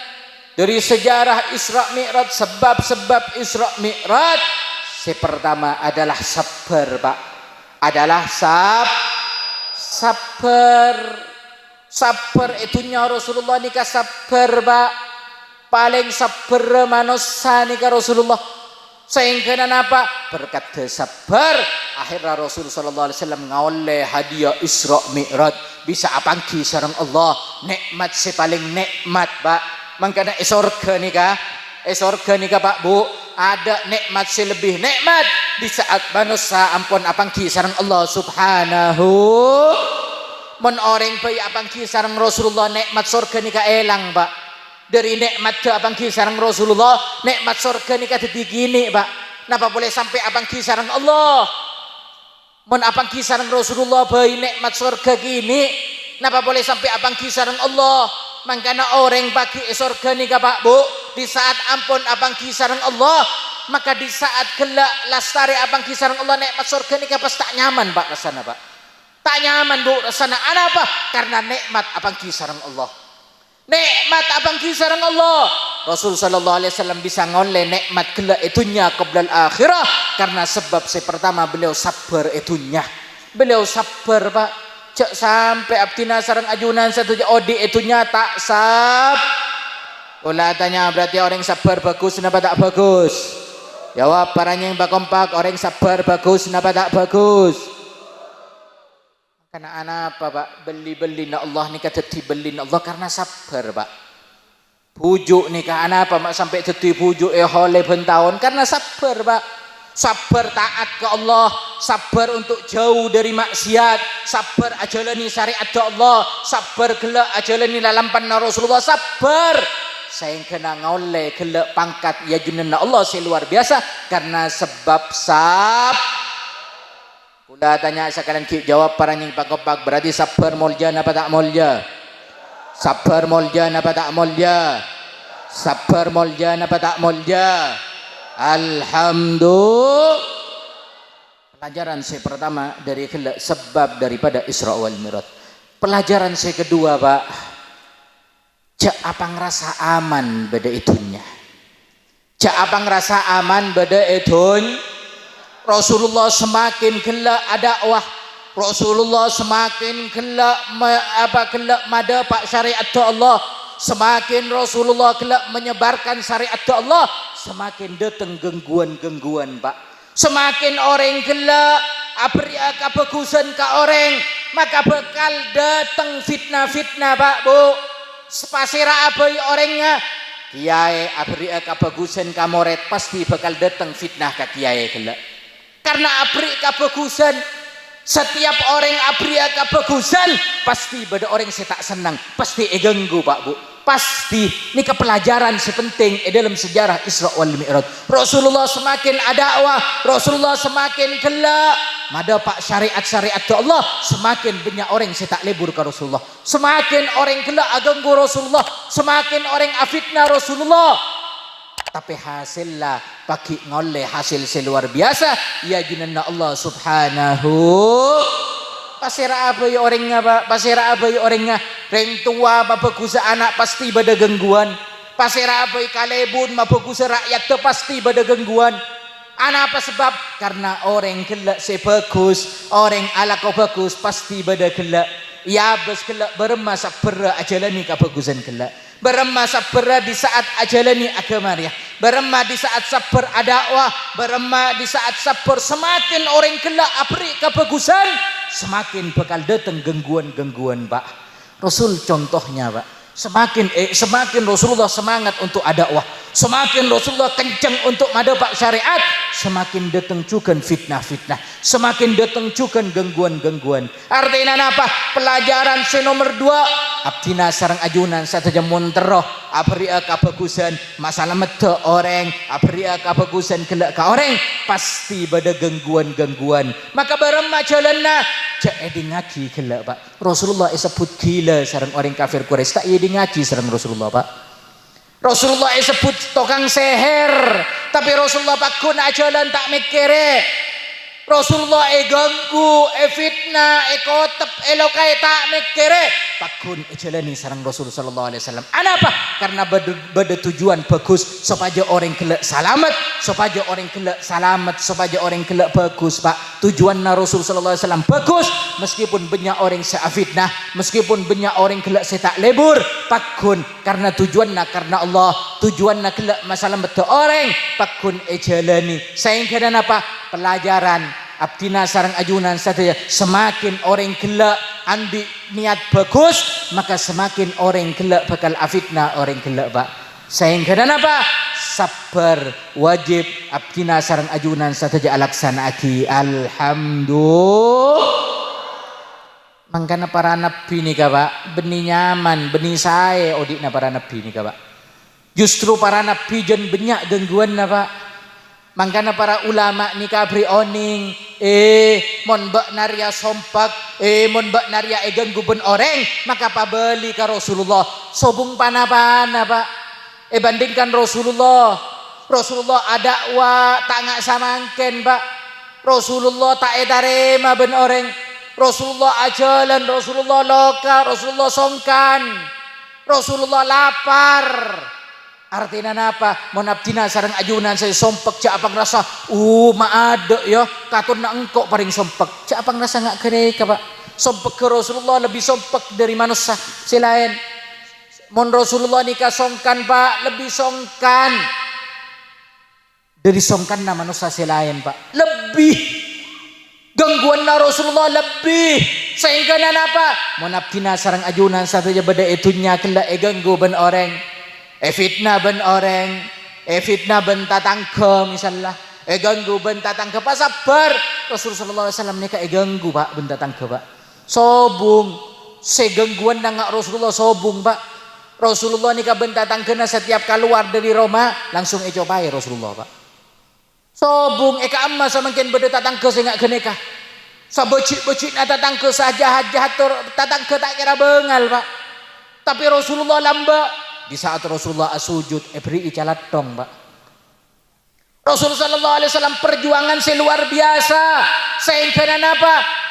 Speaker 1: dari sejarah Isra Mi'raj, sebab-sebab Isra Mi'raj. Si pertama adalah sabar, Pak. Adalah sabar. Sabar itunya Rasulullah nikah sabar, Pak. Paling sabar manusia nikah Rasulullah. Sehingga apa? Berkat sabar akhirnya Rasul sallallahu alaihi wasallam ngoleh hadiah Isra Mi'raj bisa apangki sareng Allah nikmat si paling nikmat Pak. Mangkana surga nikah Pak Bu ada nikmat si lebih nikmat di saat manusia ampun apangki sareng Allah subhanahu. Mun orang bayi apangki sareng Rasulullah nikmat surga nikah elang Pak. Dari nikmat ke abangki sareng Rasulullah nikmat surga nikah dadi gini Pak. Napa boleh sampai abangki sareng Allah? Mun abangki sareng Rasulullah bayi nikmat surga gini, napa boleh sampai abangki sareng Allah? Mangkana orang bagi surga nikah Pak Bu, di saat ampun abangki sareng Allah, maka di saat gelak lastari abangki sareng Allah nikmat surga nikah pas tak nyaman Pak rasana Pak. Tak nyaman Bu rasana. Apa? Karena nikmat abangki sareng Allah. Nikmat abang kisarang Allah. Rasul sallallahu alaihi wasallam bisa ngoleh nikmat gelak itunya qoblal akhirah karena sebab pertama beliau sabar itunya. Beliau sabar Pak. Cek sampai abdina sareng ajunan satu odi itunya tak sab. Ulah tanya berarti orang sabar bagus napa tak bagus? Jawab paranya yang bakompak orang sabar bagus napa tak bagus? Karena anak apa Pak beli na Allah nikah jadi beli na Allah karena sabar Pak. Pujuk nikah anak apa mak sampai jadi pujuk oleh bentahun karena sabar Pak. Sabar taat ke Allah, sabar untuk jauh dari maksiat, sabar ajalani syariat Allah, sabar gelak ajalani lalampan Rasulullah, sabar. Saya kena ngoleh gelak pangkat ya junanna Allah si luar biasa karena sebab Kula tanya sekalian jawab paranya Pak Kopak berarti sabar mulja napa tak mulja? Sabar mulja napa tak mulja? Sabar mulja napa tak mulja? Alhamdulillah. Pelajaran saya pertama dari sebab daripada Isra wal Mi'raj. Pelajaran saya kedua Pak. Cak apa ngerasa aman beda itunya? Cak apa ngerasa aman beda itunya? Rasulullah semakin gelak dakwah, Rasulullah semakin gelak mada pak syariat Allah, semakin Rasulullah gelak menyebarkan syariat Allah, semakin datang gangguan-gangguan Pak. Semakin orang gelak abria kebagusan ke orang, maka bakal datang fitnah-fitnah Pak Bu. Sepasira abai orangnya kiai abria kebagusan kamoret pasti bakal datang fitnah ke kiai gelak. Karena abri kebagusan, setiap orang abri kebagusan pasti pada orang saya tak senang, pasti ganggu Pak Bu. Pasti ini kepelajaran sepenting dalam sejarah Isra wal Mi'raj. Rasulullah semakin dakwah, Rasulullah semakin gelak mada pak syariat Allah, semakin banyak orang saya tak lebur ke Rasulullah, semakin orang gelak ganggu Rasulullah, semakin orang afitna Rasulullah. Tapi hasillah bagi ngoleh hasil seluar biasa ya junanna Allah subhanahu. Pasira apa ya orangnya Pak? Pasira apa ya orangnya? Reng tua mabagusa anak pasti pada gangguan. Pasira apa ya kalebun mabagusa rakyat tu pasti pada gangguan. Apa sebab? Karena orang gelak sebagus, orang ala kau bagus pasti beda gelak. Ya bes gelak bermasa pera ajalani kebagusan gelak. Beremah sabar di saat ajalani agama ya. Beremah di saat sabar dakwah, beremah di saat sabar semakin orang gelak apri kebagusan, semakin bakal datang gangguan-gangguan, Pak. Rasul contohnya, Pak. Semakin Rasulullah semangat untuk dakwah, semakin Rasulullah kencang untuk madapak syariat, semakin datang juga fitnah-fitnah, semakin datang juga gangguan-gangguan. Artinya apa? Pelajaran nomor 2, abdina sarang ajunan sataja munteroh abria kabagusan masalah mete orang, abria kabagusan kelak ka orang pasti pada gangguan-gangguan. Maka bareng majalana cek ngaji kelak, Pak. Rasulullah sebut gila sarang orang kafir Quraisy tak ngaji sarang Rasulullah, Pak. Rasulullah sebut tokang seher, tapi Rasulullah pakun ajalan tak mikire. Rasulullah ganggu, fitnah, kotep, elokai tak mikire. Pakun jalani sarang Rasul sallallahu alaihi wasallam. Apa? Karena beda tujuan bagus supaya orang kelak selamat, supaya orang kelak selamat, supaya orang kelak bagus, Pak. Tujuan Rasul sallallahu alaihi wasallam bagus, meskipun banyak orang seafitnah, meskipun banyak orang kelak tak lebur, pakun karena tujuanna karena Allah, tujuanna kelak masalah betul orang, pakun jalani. Sehingga apa? Pelajaran abdina sarang ajunan saja, semakin orang gelak andi niat bagus, maka semakin orang gelak bakal afitnah orang gelak, Pak. Sehingga apa? Sabar wajib abdina sarang ajunan saja alaksana aki. Alhamdulillah. Mangkana para nabi nih, Pak, benih nyaman, benih saya odikna para nabi nih, Pak. Justru para nabi jen banyak gangguan, Pak. Mangkana para ulama ni kabri oning mon bak naria sompak mon bak naria ganggu ben orang, maka pabeli ka Rasulullah sobung pana-pana, Pak. Bandingkan Rasulullah ada wa tak ngak samangken, Pak. Rasulullah tak edarema ben orang, Rasulullah ajalan, Rasulullah loka, Rasulullah songkan, Rasulullah lapar. Artinya apa? Monabdina sarang ajunan saya sompek cak apang rasa maada ya katun na engkau paling sompek cak apang rasa ngak kereka, Pak. Sompek ke Rasulullah lebih sompek dari manusia selain mon Rasulullah nikah songkan, Pak, lebih songkan dari songkan na manusia selain, Pak. Lebih gangguan na Rasulullah lebih, sehingga apa? Monabdina sarang ajunan satu aja beda itunya kela ganggu ben orang, fitnah ben orang, fitnah ben tatangke misalnya, ganggu ben tatangke, Pak. Sabar. Rasulullah SAW nikah ganggu, Pak, ben tatangke, Pak. Sobung segangguan nangak Rasulullah sobung, Pak. Rasulullah nikah ben tatangke na setiap keluar dari Roma langsung cobai Rasulullah, Pak. Sobung eka amma semakin beda tatangke saya ngak keneka. Sabocik-bocik na tatangke sajahat-jahat tatangke tak kira bengal, Pak. Tapi Rasulullah lamba. Di saat Rasulullah sujud beri calat dong, Pak. Rasulullah sallallahu alaihi wasallam perjuangan seluar biasa. Sehingga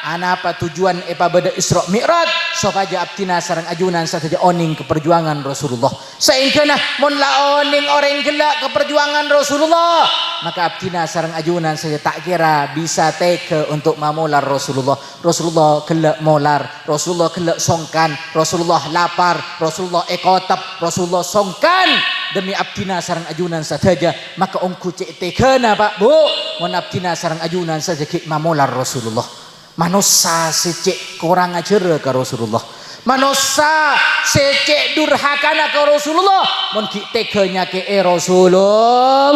Speaker 1: apa tujuan beda Isra Mi'raj supaya abdina sarang ajunan saja oning ke perjuangan Rasulullah. Sehingga mun la oning orang gelak ke perjuangan Rasulullah, maka abdina sarang ajunan saja tak kira bisa teke untuk mamular Rasulullah. Rasulullah gelak molar, Rasulullah gelak songkan, Rasulullah lapar, Rasulullah ekotap, Rasulullah songkan demi abdina sarang ajunan saja, maka ongku cek tekena, Pak, Bu, mun abdina sarang ajunan saja ki mamular Rasulullah. Manusia secek kurang ajar ke Rasulullah, manusia secek durhakana ke Rasulullah, mun ki teganya ke Rasulullah.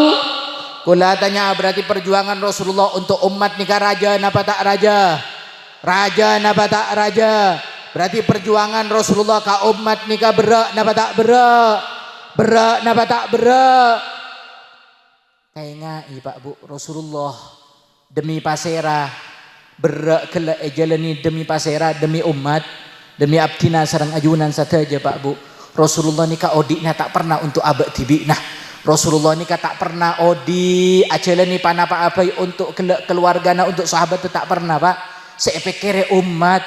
Speaker 1: Kula tanya, berarti perjuangan Rasulullah untuk umat nikah raja napa tak raja? Raja napa tak raja? Berarti perjuangan Rasulullah ka umat nikah berak napa tak berak? Berak napa tak berak? Kayak Pak, Bu, Rasulullah demi pasera berak kelak jalani demi pasera, demi umat, demi abdina sarang ajunan saja, Pak, Bu. Rasulullah nikah odiknya tak pernah untuk abad tibik. Nah, Rasulullah nikah tak pernah odi ajalani panapa abai untuk keluargana, untuk sahabat itu tak pernah, Pak. Saya pikir umat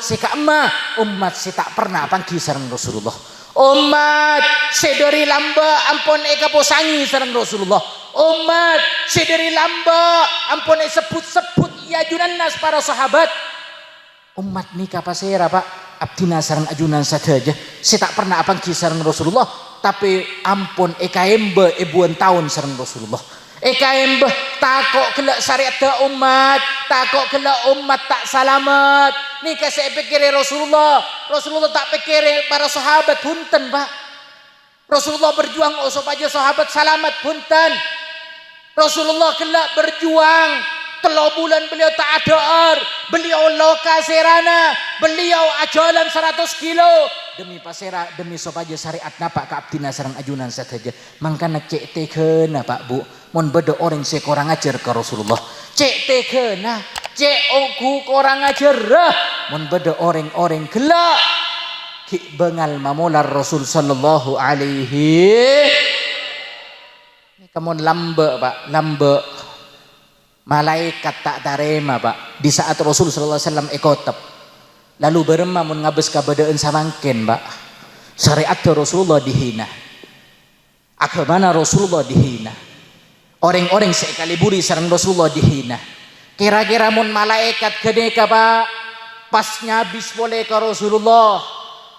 Speaker 1: sekama, umat saya tak pernah panggil sarang Rasulullah. Umat sedori lamba ampun eka posangi sareng Rasulullah. umat sederi lamba ampun sebut-sebut ya ajunan nas para sahabat umat nikah pasera pak abdina sareng ajunan saja saya tak pernah apangki sareng Rasulullah tapi ampun ekaembe ibuan tahun sareng Rasulullah ekaembe takok kelak syariat umat takok kelak umat tak selamat nikah saya pikir Rasulullah tak pikir para sahabat punten pak Rasulullah berjuang supaya sahabat selamat punten Rasulullah kelak berjuang 3 bulan beliau tak ada beliau lokaserana beliau ajalan 100 kilo demi pasera demi supaya syariat napa ka abdina sareng ajunan saja mangkana cek tekena pak bu mun beda orang sekorang ajar ke Rasulullah cek tekena cek oku korang ajar mun beda orang-orang gelak ki bengal mamular Rasul sallallahu alaihi kamu lambe pak lambe malaikat tak tarema pak di saat Rasul sallallahu alaihi wasallam ikotep lalu berema mun ngabes kabadaan samangken pak syariat Rasulullah dihina agama Rasulullah dihina orang-orang sekaliburi sareng Rasulullah dihina kira-kira mun malaikat gede ka pak pas nyabis boleh ke Rasulullah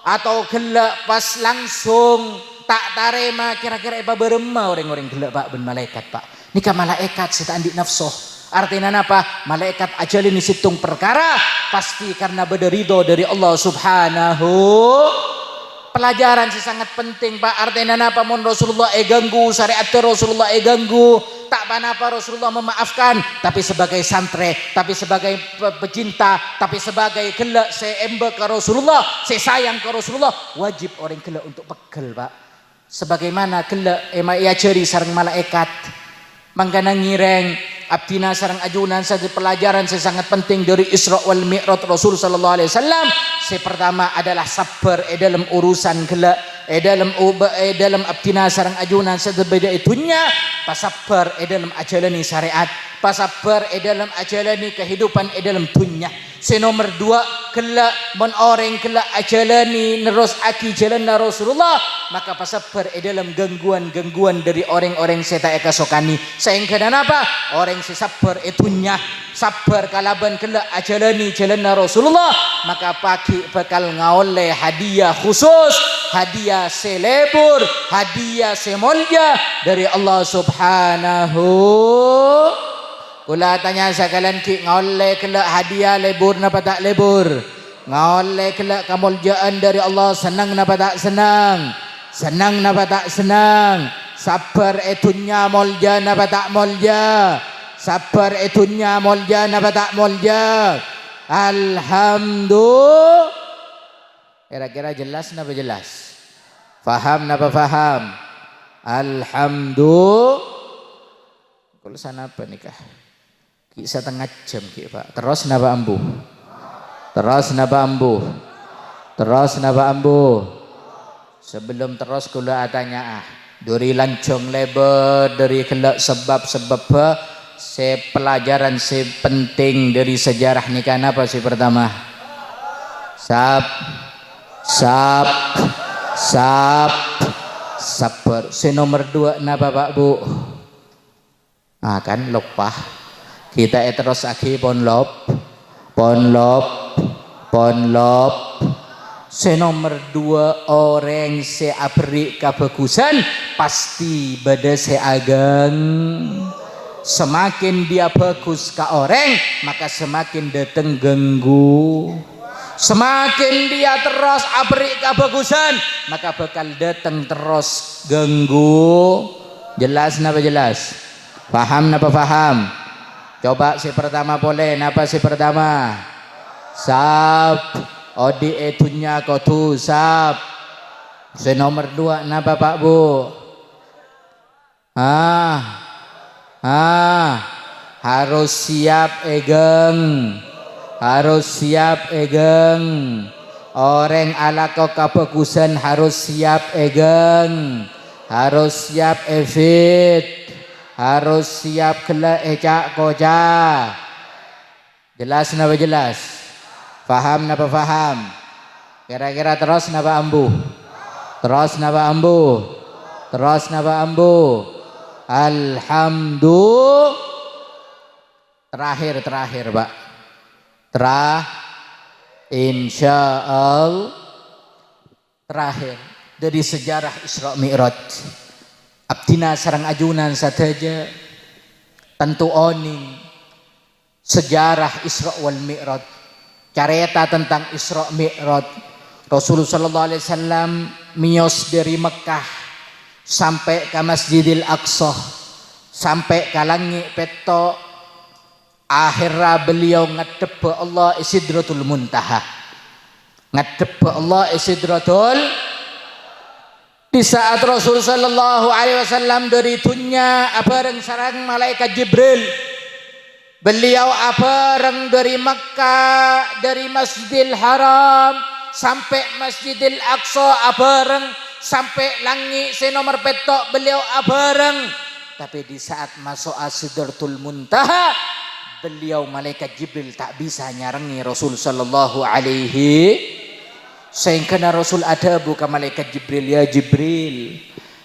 Speaker 1: atau gelak pas langsung tak tarema kira-kira apa berema orang-orang gelak pak ben malaikat pak nikah malaikat setan di nafsuh artinya apa malaikat ajalin situng perkara pasti karena beda ridho dari Allah subhanahu pelajaran sih sangat penting pak artinya apa mun Rasulullah ganggu syariat Rasulullah ganggu tak panapa Rasulullah memaafkan tapi sebagai santre tapi sebagai pecinta tapi sebagai gelak seembe ke Rasulullah sayang ke Rasulullah wajib orang gelak untuk pegel pak sebagaimana gelak ia jari sareng malaikat mangkana ngireng abdina sareng ajunan saja pelajaran sangat penting dari Isra wal Mi'raj Rasul sallallahu alaihi wasallam pertama adalah sabar dalam urusan gelak dalam abdina sareng ajunan saja beda itunya pasabar dalam ajalani syariat pasabar dalam ajalani kehidupan dalam dunia nomor 2 gelak mon orang gelak ajalani nerus aki jalan Rasulullah maka pasabar dalam gangguan dari orang-orang seta eka sokani sehingga dan apa orang si sabar itunya sabar kalaban gelak ajalani jalan Rasulullah maka pagi bakal ngoleh hadiah khusus hadiah selebur hadiah semolja dari Allah subhanahu kula tanya sekalian ki ngoleh kelak hadiah lebur napa tak lebur ngoleh kelak kemuliaan dari Allah senang napa tak senang senang napa tak senang sabar etunya molja napa tak molja sabar etunya molja napa tak molja alhamdulillah kira-kira jelas napa jelas faham napa faham alhamdulillah kalau sana apa nikah setengah jam ki pak terus napa ambu sebelum terus kula tanya dari lancong lebar dari kelak sebab se pelajaran se penting dari sejarah nikah apa sih pertama sabar se nomor 2 napa pak bu kan lupa kita terus lagi ponlop nomor 2 orang se abri kebagusan pasti bada se agang semakin dia bagus ke orang maka semakin datang ganggu semakin dia terus abri kebagusan maka bakal datang terus ganggu jelas napa jelas paham napa paham coba si pertama boleh napa si pertama sab odi etunya kotu sab si nomor 2 napa pak bu harus siap egeng orang ala kau kebagusan harus siap egeng harus siap evit harus siap kelak ecak koja jelas napa jelas faham napa faham kira-kira terus napa ambu terakhir Pak. Insyaallah terakhir dari sejarah Isra Mi'raj. Abdina sareng ajunan sateja tentu oning sejarah Isra wal Mi'raj. Carita tentang Isra Mi'raj. Rasulullah sallallahu alaihi wasallam miyos dari Mekah sampai ke Masjidil Aqsa, sampai ke langit peto. Akhirnya beliau ngadep Allah Sidratul Muntaha. Ngadep Allah Sidratul. Di saat Rasul sallallahu alaihi wasallam dari dunya bareng sareng malaikat Jibril. Beliau bareng dari Makkah, dari Masjidil Haram sampai Masjidil Aqsa bareng, sampai langit senomor petok beliau bareng. Tapi di saat masuk Sidratul Muntaha, beliau malaikat Jibril tak bisa nyarengi Rasul sallallahu alaihi. Sehingga Rasul ada bukan malaikat Jibril, ya Jibril,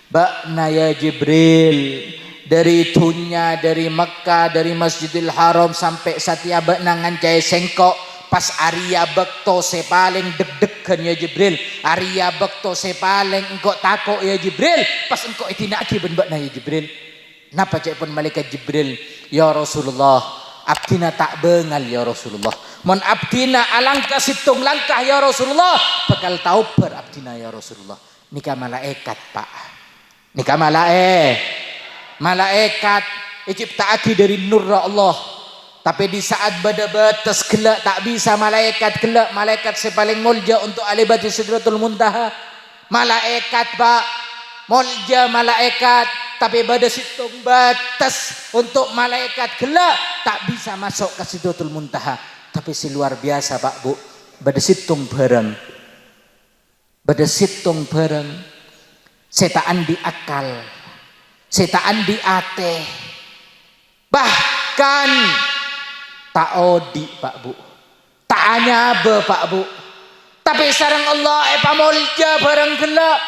Speaker 1: bakna ya Jibril, dari dunya, dari Mekah, dari Masjidil Haram sampai Satya bakna ngancai sengkok. Pas Arya bekto se paling deg-degan ya Jibril, Arya bekto se paling engkau takut ya Jibril, pas engkau itinaki ben bakna ya Jibril. Napa cek pun malaikat Jibril, ya Rasulullah, abdina tak bengal ya Rasulullah. Mon abdina alangkah situng langkah ya Rasulullah, bakal tahu berabdina ya Rasulullah. Nikah malaikat Pak, nikah malaikat diciptakan dari nur Allah. Tapi di saat bada batas gelak tak bisa malaikat gelak. Malaikat sepaling mulja untuk alibati Sidratul Muntaha. Malaikat Pak, mulja malaikat. Tapi pada situng batas untuk malaikat gelak tak bisa masuk ke Sidratul Muntaha. Tapi si luar biasa Pak Bu, pada situng bareng, setaan di akal, setaan di ate, bahkan tak odi Pak Bu, tak anyabe Pak Bu. Tapi sareng Allah pamulja bareng gelak.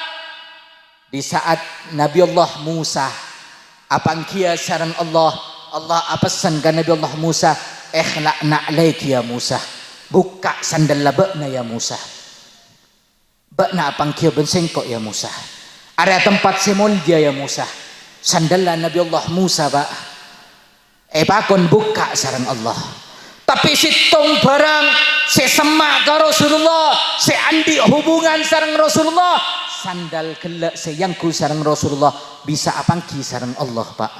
Speaker 1: Di saat Nabi Allah Musa apangkia sareng Allah apesan ke Nabi Allah Musa, ikhla' na'laiki ya Musa, buka sandal labakna ya Musa. Bakna apangkia bensengkok ya Musa, area tempat semolja ya Musa. Sandallah Nabi Allah Musa Pak, pakon buka sareng Allah. Tapi situng barang sesemak ke Rasulullah, seandi hubungan sareng Rasulullah, sandal gelak seyangku sareng Rasulullah, bisa apangki sareng Allah Pak.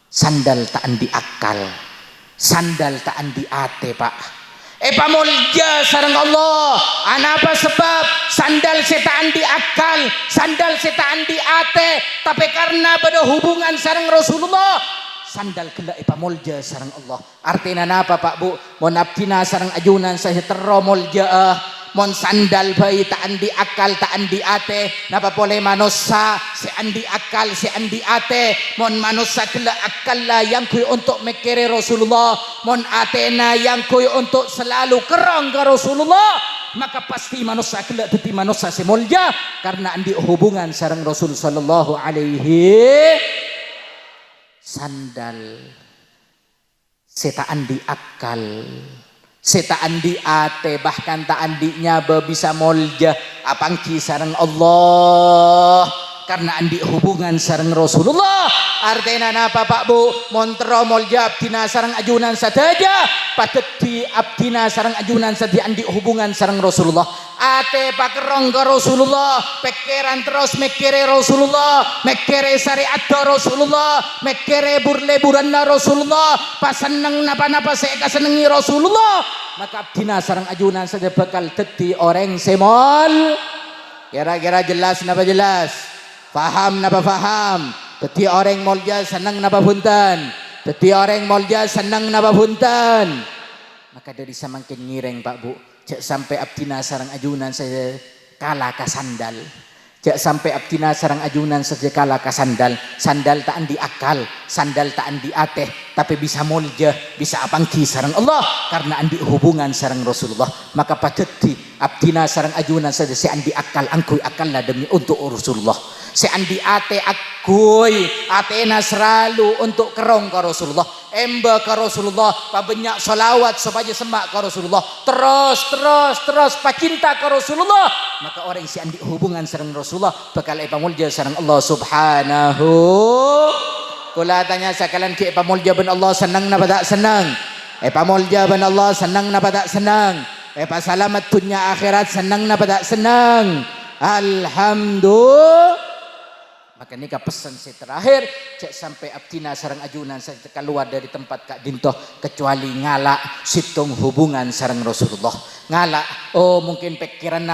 Speaker 1: Sandal tak andi akal, sandal tak andi ate Pak. Pamulja sareng Allah. Anapa sebab sandal setaan di akal, sandal setaan di ate, tapi karena pada hubungan sareng Rasulullah, sandal gelak pamulja sareng Allah. Artinya napa Pak Bu? Mon abdina sareng ajunan saya teromulja. Mon sandal bayi tak andi akal, tak andi ate, napa boleh manusia si andi akal, si andi ate. Mon manusia gelak akal lah yang kui untuk mekere Rasulullah, mon atena yang kui untuk selalu kerang ke Rasulullah, maka pasti manusia gelak teti manusia semolja karena andi hubungan sareng Rasul sallallahu alaihi. Sandal seta andi akal, seta andi ate, bahkan tak andinya bisa molja apangki sareng Allah karena andi hubungan sareng Rasulullah. Artinya napa Pak Bu? Montro molja abdina sareng ajunan saja, pateti abdina sareng ajunan saja andi hubungan sareng Rasulullah. Ate pakerong ke Rasulullah, pekeran terus mekere Rasulullah, mekere syariat Rasulullah, mekere burleburan Rasulullah, paseneng napa-napa saya kasenengi Rasulullah, maka abdina sareng ajunan saja bakal teti orang semol. Kira-kira jelas napa jelas? Faham napa faham? Teti orang molja senang napa punten, teti orang molja senang napa punten. Maka dari samangkin ngireng Pak Bu, cek sampai abdina sarang ajunan saja kalah ka sandal. Cek sampai abdina sarang ajunan saja kalah ka sandal. Sandal tak andi akal, sandal tak andi ateh, tapi bisa molja, bisa apangki sarang Allah karena andi hubungan sarang Rasulullah. Maka pateti abdina sarang ajunan saja si andi akal angkui akal lah demi untuk Rasulullah. Si andi ate Kui atena selalu untuk kerong ke Rasulullah, emba ke Rasulullah, pabanyak salawat supaya semak ke Rasulullah, terus pacinta ke Rasulullah, maka orang si andi hubungan sareng Rasulullah bakal ipamulja sareng Allah subhanahu. Kula tanya sekalian ki ipamulja ben Allah senang napa tak senang? Ipamulja ben Allah senang napa tak senang? Selamat dunia akhirat senang napa tak senang? Alhamdulillah. Maka ini pesan saya terakhir, cek sampai abdina sarang ajunan saya keluar dari tempat Kak Dinto kecuali ngalak situng hubungan sarang Rasulullah. Ngalak, oh mungkin pikiran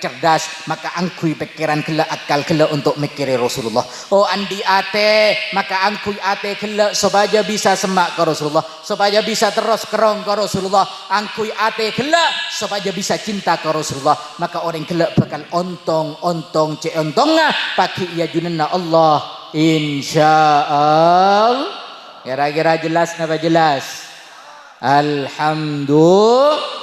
Speaker 1: cerdas, maka angkui pikiran gela akal gela untuk mikiri Rasulullah. Oh andi ate, maka angkui ate gela supaya bisa semak ke Rasulullah, supaya bisa terus kerong ke Rasulullah. Angkui ate gela supaya bisa cinta ke Rasulullah. Maka orang gela bakal ontong cek ontongnya pagi ia junan Allah insyaallah. Kira-kira jelas napa jelas? Alhamdulillah.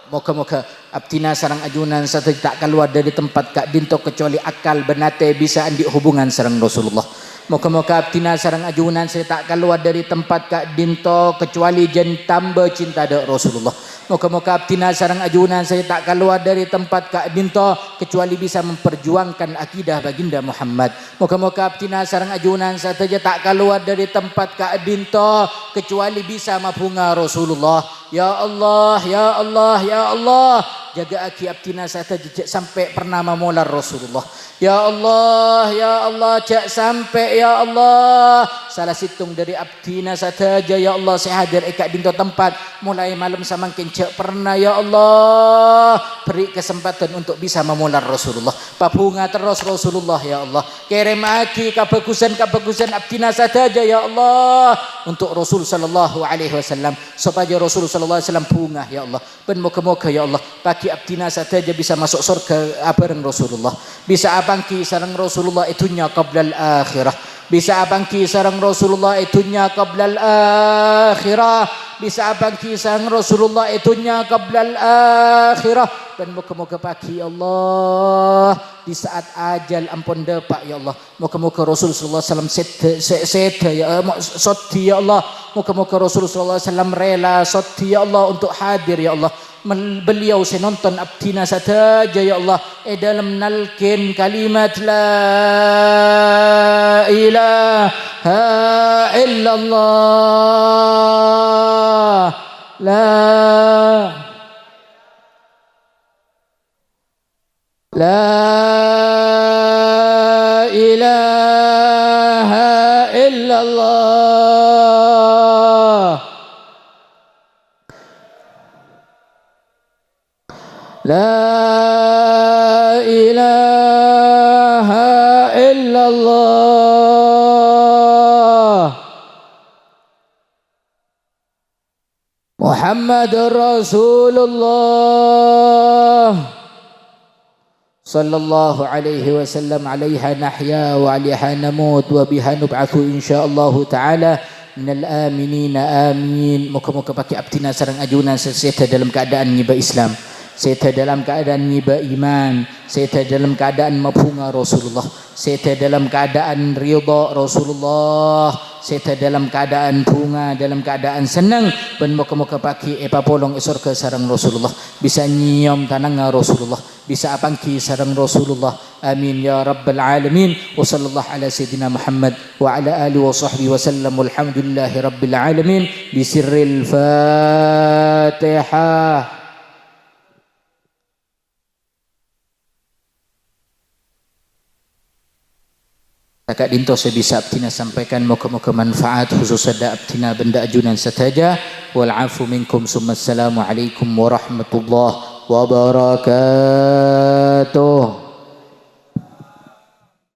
Speaker 1: Moga-moga abdina sarang ajunan satu tak keluar dari tempat Kak Dinto kecuali akal benate bisa andi hubungan sarang Rasulullah. Moga-moga abdina sarang ajunan saya tak keluar dari tempat Kak Dinto kecuali jen tambah cinta dak Rasulullah. Moga-moga abdina sarang ajunan saya tak keluar dari tempat Kak Dinto kecuali bisa memperjuangkan akidah baginda Muhammad. Moga-moga abdina sarang ajunan saya tak keluar dari tempat Kak Dinto kecuali bisa mabunga Rasulullah. Ya Allah, ya Allah, ya Allah, jaga aki abdina saya sampai pernah memolar Rasulullah. Ya Allah, ya Allah, jak sampai ya Allah salah situng dari abdina saja ya Allah saya hadir Kak Dinto tempat mulai malam samangkin jak pernah ya Allah beri kesempatan untuk bisa memolar Rasulullah. Pabunga terus Rasulullah ya Allah. Kirim aki kebagusan abdina saja ya Allah untuk Rasul sallallahu alaihi wasallam supaya Rasul sallallahu alaihi wasallam bunga ya Allah. Ben moga-moga ya Allah pagi abdina saja bisa masuk surga bareng Rasulullah. Bisa abangki sareng Rasulullah itunya qablal akhirah. Bisa abangki sareng Rasulullah itunya qablal akhirah. Bisa abangki sareng Rasulullah itunya qablal akhirah. Dan moga-moga pagi Allah di saat ajal ampun depak ya Allah. Moga-moga Rasulullah sallallahu alaihi wasallam seta ya soti ya Allah. Moga-moga Rasulullah sallallahu alaihi wasallam rela soti ya Allah untuk hadir ya Allah. Beliau saya nonton abdina saja ya Allah dalam nalkin kalimat la ilaha illallah la ilaha illallah la ilaha illallah Muhammadur Rasulullah sallallahu alaihi wasallam alaiha nahya wa alaiha namut wa biha nub'atsu insyaallah taala minal aminina amin. Moga-moga pakai abdina sareng ajunan seseta dalam keadaan nyiba Islam, saya dalam keadaan nyiba iman, saya dalam keadaan mabunga Rasulullah, saya dalam keadaan ridha Rasulullah, saya dalam keadaan bunga, dalam keadaan senang. Ben moga-moga pagi polong surga sareng Rasulullah, bisa nyium tanang Rasulullah, bisa apangki sareng Rasulullah. Amin ya rabbal alamin. Wa sallallahu ala sayyidina Muhammad wa ala alihi wa sahbihi wa sallam. Walhamdulillahi rabbil alamin. Bisirril Fatihah. Kak Dinto saya bisa abdina sampaikan moga-moga manfaat khusus ada abdina benda ajunan saja. Wal afu minkum summa assalamu alaikum warahmatullahi wabarakatuh.